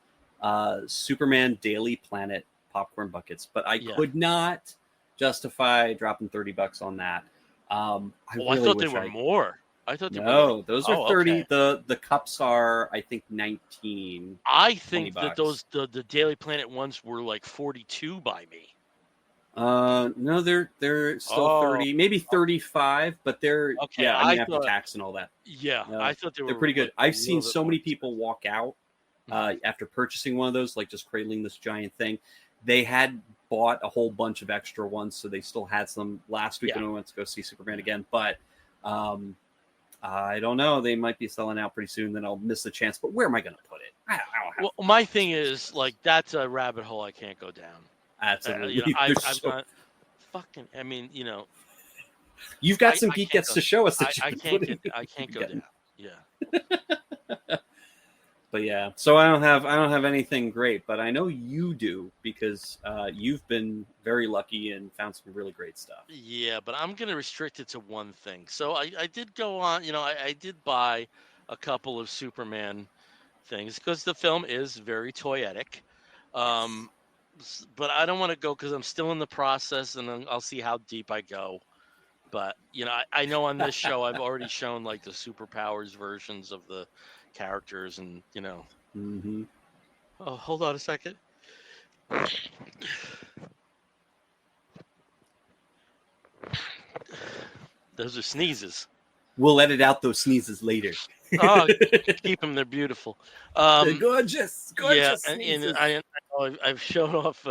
Superman Daily Planet popcorn buckets. But I could not justify dropping $30 on that. I thought they were more. I thought they were like, those are 30. Okay. The cups are, I think, 19. I think that $20. the Daily Planet ones were like 42 by me. No, they're still 30, maybe 35, but they're okay. yeah. I mean, after tax and all that. Yeah, No, I thought they're pretty good. like, I've seen so many people walk out after purchasing one of those, like just cradling this giant thing. They had bought a whole bunch of extra ones, so they still had some last week when we went to go see Superman again. But I don't know. They might be selling out pretty soon. Then I'll miss the chance. But where am I going to put it? I don't have. Well, my thing is like that's a rabbit hole I can't go down. Absolutely. I've got fucking. I mean, you've got some geekettes to show us that I can't go down. Yeah. But yeah, so I don't have anything great, but I know you do because you've been very lucky and found some really great stuff. Yeah, but I'm going to restrict it to one thing. So I did go on, I did buy a couple of Superman things because the film is very toyetic. But I don't want to go because I'm still in the process, and then I'll see how deep I go. But I know on this show I've already shown like the superpowers versions of the characters, and Mm-hmm. Oh, hold on a second. Those are sneezes. We'll edit out those sneezes later. Oh, keep them. They're beautiful. They're gorgeous. Yeah, and I know I've shown off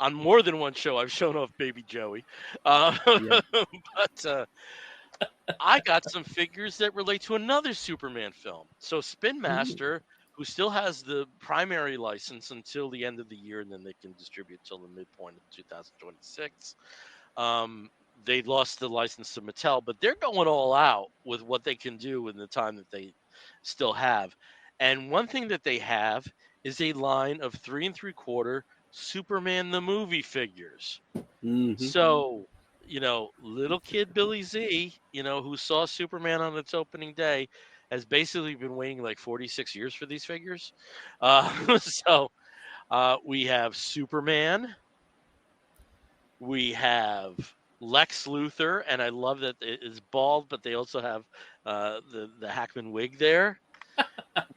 on more than one show. I've shown off Baby Joey, but I got some figures that relate to another Superman film. So Spin Master, who still has the primary license until the end of the year, and then they can distribute till the midpoint of 2026. They lost the license to Mattel, but they're going all out with what they can do in the time that they still have. And one thing that they have is a line of 3 3/4 Superman the movie figures. Mm-hmm. So, little kid Billy Z, who saw Superman on its opening day, has basically been waiting like 46 years for these figures. So we have Superman. We have Lex Luthor, and I love that it is bald, but they also have the Hackman wig there.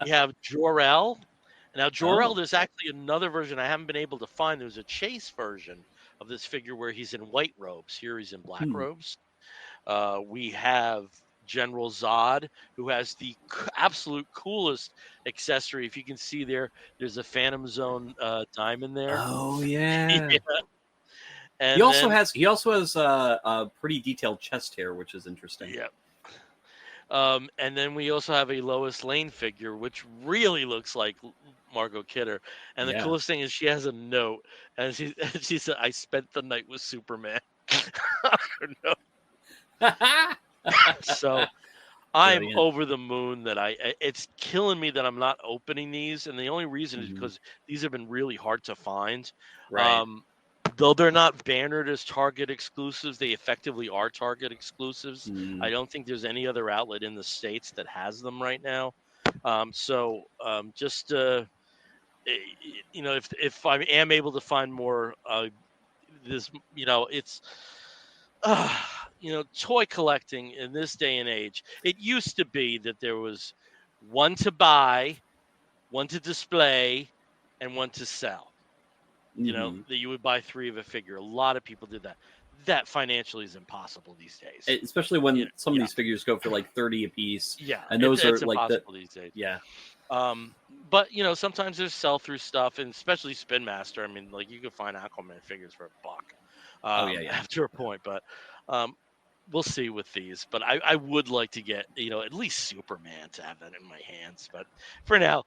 We have Jor-El. Now, Jor-El, there's actually another version I haven't been able to find. There's a chase version of this figure where he's in white robes. Here he's in black robes. We have General Zod, who has the absolute coolest accessory. If you can see there's a Phantom Zone diamond there. Oh yeah. And he also has a pretty detailed chest hair, which is interesting. Yeah. And then we also have a Lois Lane figure, which really looks like Margot Kidder. And the coolest thing is she has a note, and she said, "I spent the night with Superman." So I'm over the moon that it's killing me that I'm not opening these, and the only reason is because these have been really hard to find. Right. Though they're not bannered as Target exclusives, they effectively are Target exclusives. I don't think there's any other outlet in the States that has them right now. Just if I am able to find more, it's toy collecting in this day and age. It used to be that there was one to buy, one to display, and one to sell. That you would buy 3 of a figure. A lot of people did that. That financially is impossible these days. Especially when some of these figures go for like 30 a piece. Yeah. And those are it's like impossible these days. Yeah. But sometimes there's sell-through stuff, and especially Spin Master. I mean, like you can find Aquaman figures for $1. After a point, but we'll see with these. But I would like to get at least Superman to have that in my hands. But for now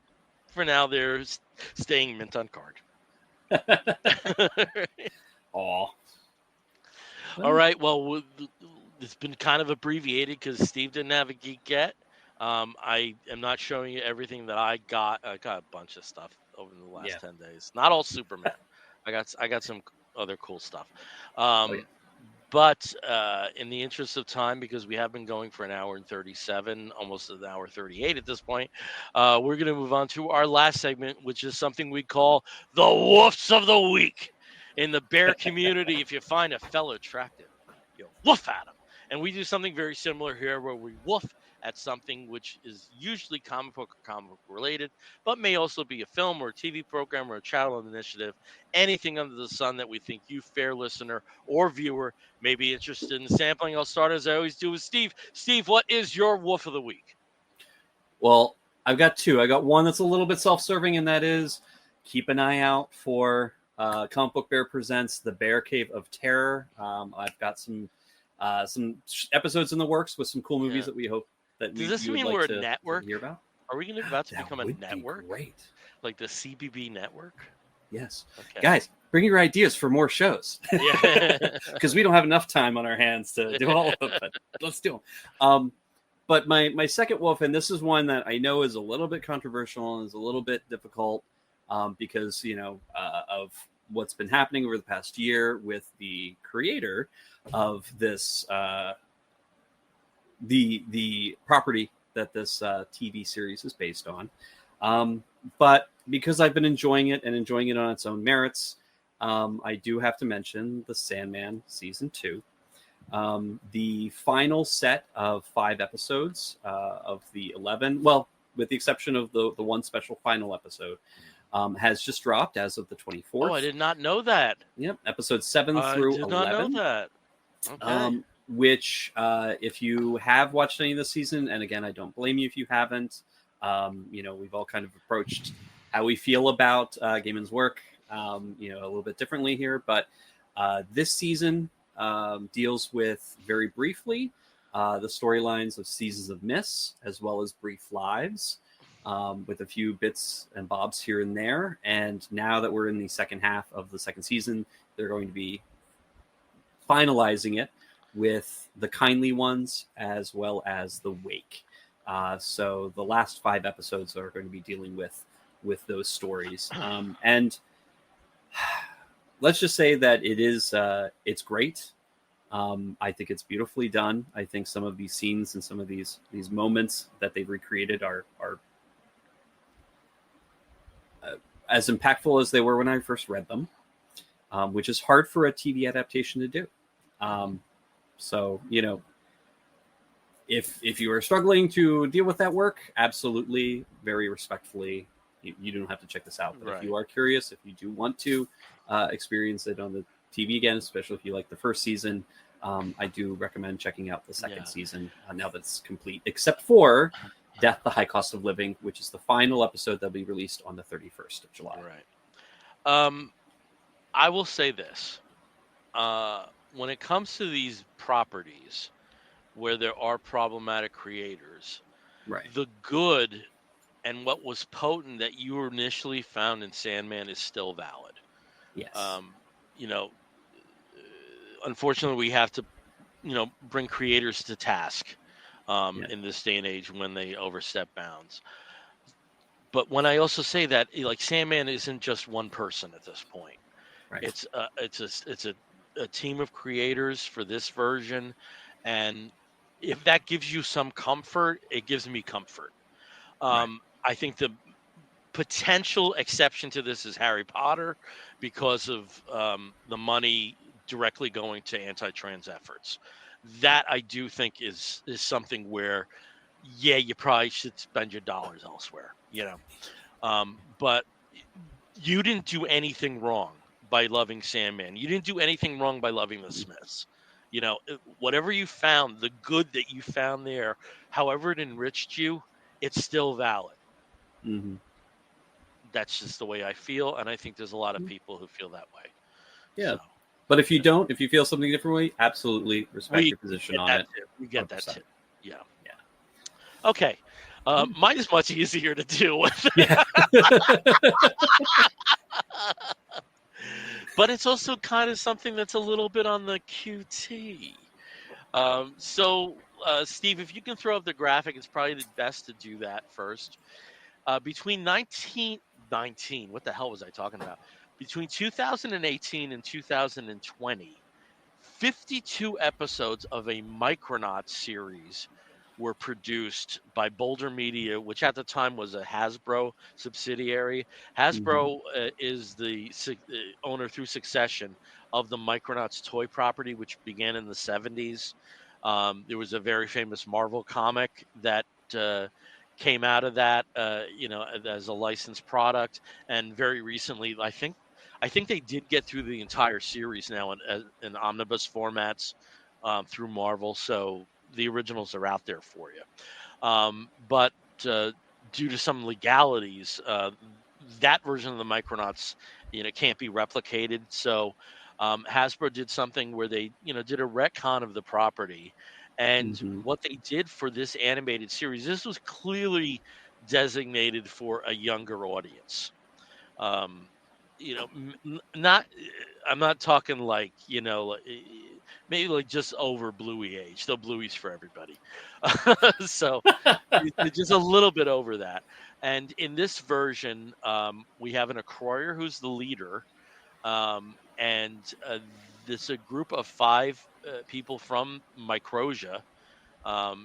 they're staying mint on card. Aw. All right. Well, it's been kind of abbreviated because Steve didn't have a geek yet. I am not showing you everything that I got. I got a bunch of stuff over the last 10 days. Not all Superman. I got some other cool stuff. But in the interest of time, because we have been going for an hour and 37, almost an hour 38 at this point, we're going to move on to our last segment, which is something we call the Woofs of the Week. In the bear community, if you find a fellow attractive, you woof at him. And we do something very similar here where we woof at something which is usually comic book or comic book related, but may also be a film or a TV program or a channel initiative, anything under the sun that we think you, fair listener or viewer, may be interested in sampling. I'll start as I always do with Steve. Steve, what is your woof of the week? Well, I've got two. I got one that's a little bit self-serving, and that is keep an eye out for Comic Book Bear presents The Bear Cave of Terror. I've got some episodes in the works with some cool movies that we hope that Does this you would mean like we're a to network? hear about. Are we about to That become a would network? be great. Like the CBB network? Yes. Okay. Guys, bring your ideas for more shows. Yeah. Because we don't have enough time on our hands to do all of them, but let's do them. But my second wolf, and this is one that I know is a little bit controversial and is a little bit difficult because, of what's been happening over the past year with the creator of this, the property that this TV series is based on. But because I've been enjoying it and enjoying it on its own merits, I do have to mention The Sandman Season 2. The final set of 5 episodes of the 11, well, with the exception of the one special final episode, has just dropped as of the 24th. Oh, I did not know that. Yep, episodes 7 through 11. I did not know that. Okay. Which, if you have watched any of the season, and again, I don't blame you if you haven't, we've all kind of approached how we feel about Gaiman's work, a little bit differently here. But this season deals with, very briefly, the storylines of Seasons of Mist, as well as Brief Lives, with a few bits and bobs here and there. And now that we're in the second half of the second season, they're going to be finalizing it with the Kindly Ones as well as the Wake. So the last 5 episodes are going to be dealing with those stories. And let's just say that it's great. I think it's beautifully done. I think some of these scenes and some of these moments that they've recreated are as impactful as they were when I first read them, which is hard for a TV adaptation to do. So, if you are struggling to deal with that work, absolutely, very respectfully, you don't have to check this out. But Right. if you are curious, if you do want to experience it on the TV again, especially if you like the first season, I do recommend checking out the second season now that it's complete, except for Death, the High Cost of Living, which is the final episode that'll be released on the 31st of July. Right. I will say this. When it comes to these properties where there are problematic creators, Right. the good and what was potent that you initially found in Sandman is still valid. Yes. Unfortunately, we have to, bring creators to task in this day and age when they overstep bounds. But when I also say that, like, Sandman isn't just one person at this point. Right. It's a team of creators for this version, and if that gives you some comfort, it gives me comfort. I think the potential exception to this is Harry Potter because of the money directly going to anti-trans efforts. That I do think is something where, you probably should spend your dollars elsewhere, but you didn't do anything wrong by loving Sandman. You didn't do anything wrong by loving the Smiths. Whatever you found, the good that you found there, however it enriched you, it's still valid. Mm-hmm. That's just the way I feel, and I think there's a lot of people who feel that way. Yeah. So, but if you don't, if you feel something differently, absolutely respect your position on it. We get that too. Yeah. Yeah. Okay. Mine is much easier to deal with. Yeah. But it's also kind of something that's a little bit on the QT. So, Steve, if you can throw up the graphic, it's probably the best to do that first. Between 1919, what the hell was I talking about? Between 2018 and 2020, 52 episodes of a Micronauts series were produced by Boulder Media, which at the time was a Hasbro subsidiary. Hasbro is the owner through succession of the Micronauts toy property, which began in the 70s. There was a very famous Marvel comic that came out of that, as a licensed product. And very recently, I think they did get through the entire series now in omnibus formats through Marvel. So the originals are out there for you. But due to some legalities, that version of the Micronauts, can't be replicated. So Hasbro did something where they, did a retcon of the property. And Mm-hmm. what they did for this animated series, this was clearly designated for a younger audience. Um, not, I'm not talking like, maybe like just over Bluey age, though Bluey's for everybody. So just a little bit over that. And in this version, we have an Acroyer who's the leader, and this a group of 5 people from Microsia,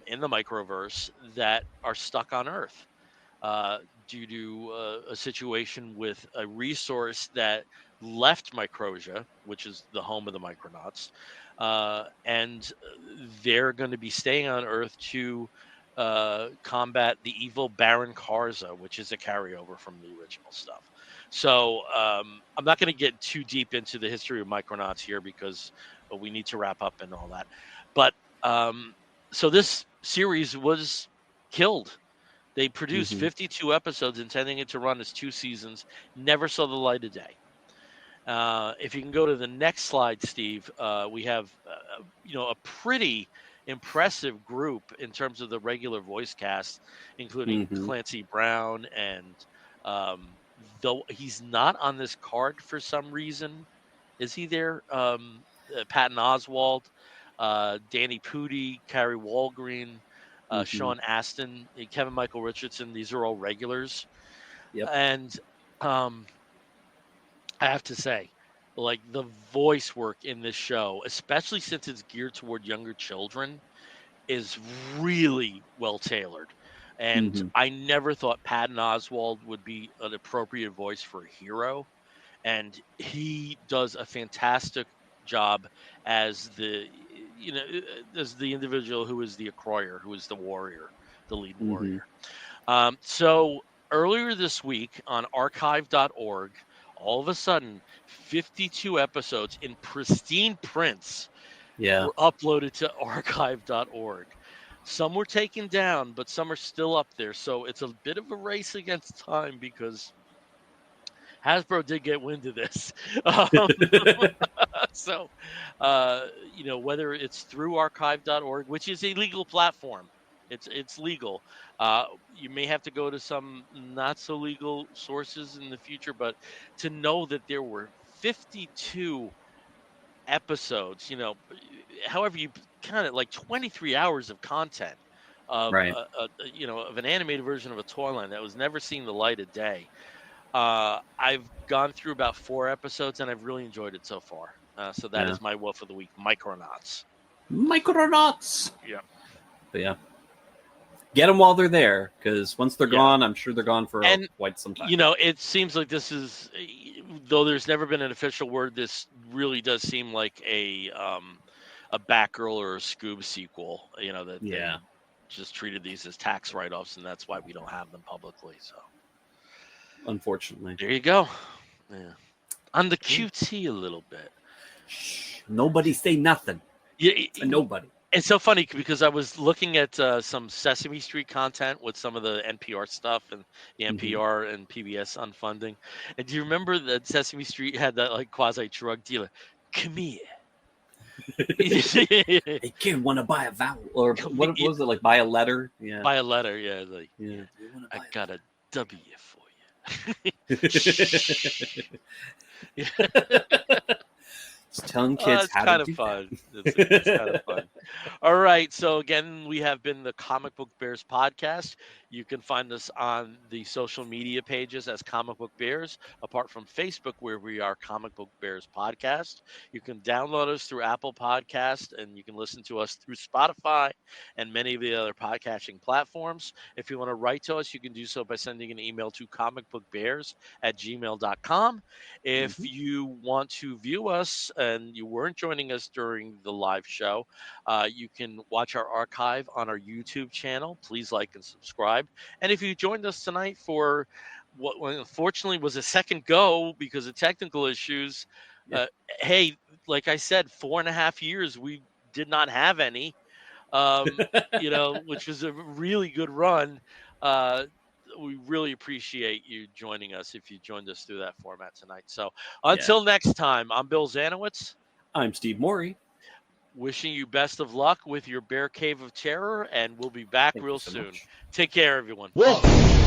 in the Microverse, that are stuck on Earth due to a situation with a resource that left Microsia, which is the home of the Micronauts, and they're going to be staying on Earth to combat the evil Baron Karza, which is a carryover from the original stuff. So I'm not going to get too deep into the history of Micronauts here because we need to wrap up and all that. But so this series was killed. They produced Mm-hmm. 52 episodes, intending it to run as 2 seasons. Never saw the light of day. If you can go to the next slide, Steve, we have a pretty impressive group in terms of the regular voice cast, including Mm-hmm. Clancy Brown, and though he's not on this card for some reason, is he there? Patton Oswalt, Danny Pudi, Carrie Walgreen, Mm-hmm. Sean Astin, Kevin Michael Richardson. These are all regulars. Yep. And I have to say, like, the voice work in this show, especially since it's geared toward younger children, is really well tailored. And Mm-hmm. I never thought Patton Oswalt would be an appropriate voice for a hero. And he does a fantastic job as as the individual who is the Acroyer, who is the warrior, the lead Mm-hmm. warrior. So earlier this week on archive.org, all of a sudden 52 episodes in pristine prints Yeah. were uploaded to archive.org. Some were taken down, but some are still up there. So it's a bit of a race against time because Hasbro did get wind of this. Um, so, whether it's through archive.org, which is a legal platform, it's legal. You may have to go to some not so legal sources in the future, but to know that there were 52 episodes, however you kind of like 23 hours of content of Right. of an animated version of a toy line that was never seen the light of day. I've gone through about 4 episodes and I've really enjoyed it so far. So that Yeah. is my wolf of the week, Micronauts. Micronauts. Yeah. But yeah, get them while they're there, because once they're Yeah. gone, I'm sure they're gone for And, quite some time. it seems like this is, though there's never been an official word, this really does seem like a Batgirl or a Scoob sequel, that Yeah. they just treated these as tax write-offs, and that's why we don't have them publicly. So Unfortunately. there you go. Yeah. On the QT a little bit. Shh. Nobody say nothing. Yeah, Nobody. it's so funny because I was looking at some Sesame Street content with some of the NPR stuff and the NPR and PBS unfunding. And do you remember that Sesame Street had that like quasi drug dealer? Come here. Hey kid, want to buy a vowel, or what was it, like buy a letter? Yeah. Buy a letter, yeah. Like, Yeah. I got a W for you. Just telling kids It's how kind to of do fun. It's kind of fun. All right. So again, we have been the Comic Book Bears podcast. You can find us on the social media pages as Comic Book Bears, apart from Facebook, where we are Comic Book Bears Podcast. You can download us through Apple Podcast, and you can listen to us through Spotify and many of the other podcasting platforms. If you want to write to us, you can do so by sending an email to comicbookbears@gmail.com. If you want to view us and you weren't joining us during the live show, you can watch our archive on our YouTube channel. Please like and subscribe. And if you joined us tonight for what unfortunately was a second go because of technical issues, hey, like I said, 4.5 years we did not have any, which was a really good run. we really appreciate you joining us if you joined us through that format tonight. So Yeah. until next time, I'm Bill Zanowitz. I'm Steve Mowry. Wishing you best of luck with your Bear Cave of Terror, and we'll be back Thank real you so soon. much. Take care, everyone. Whoa.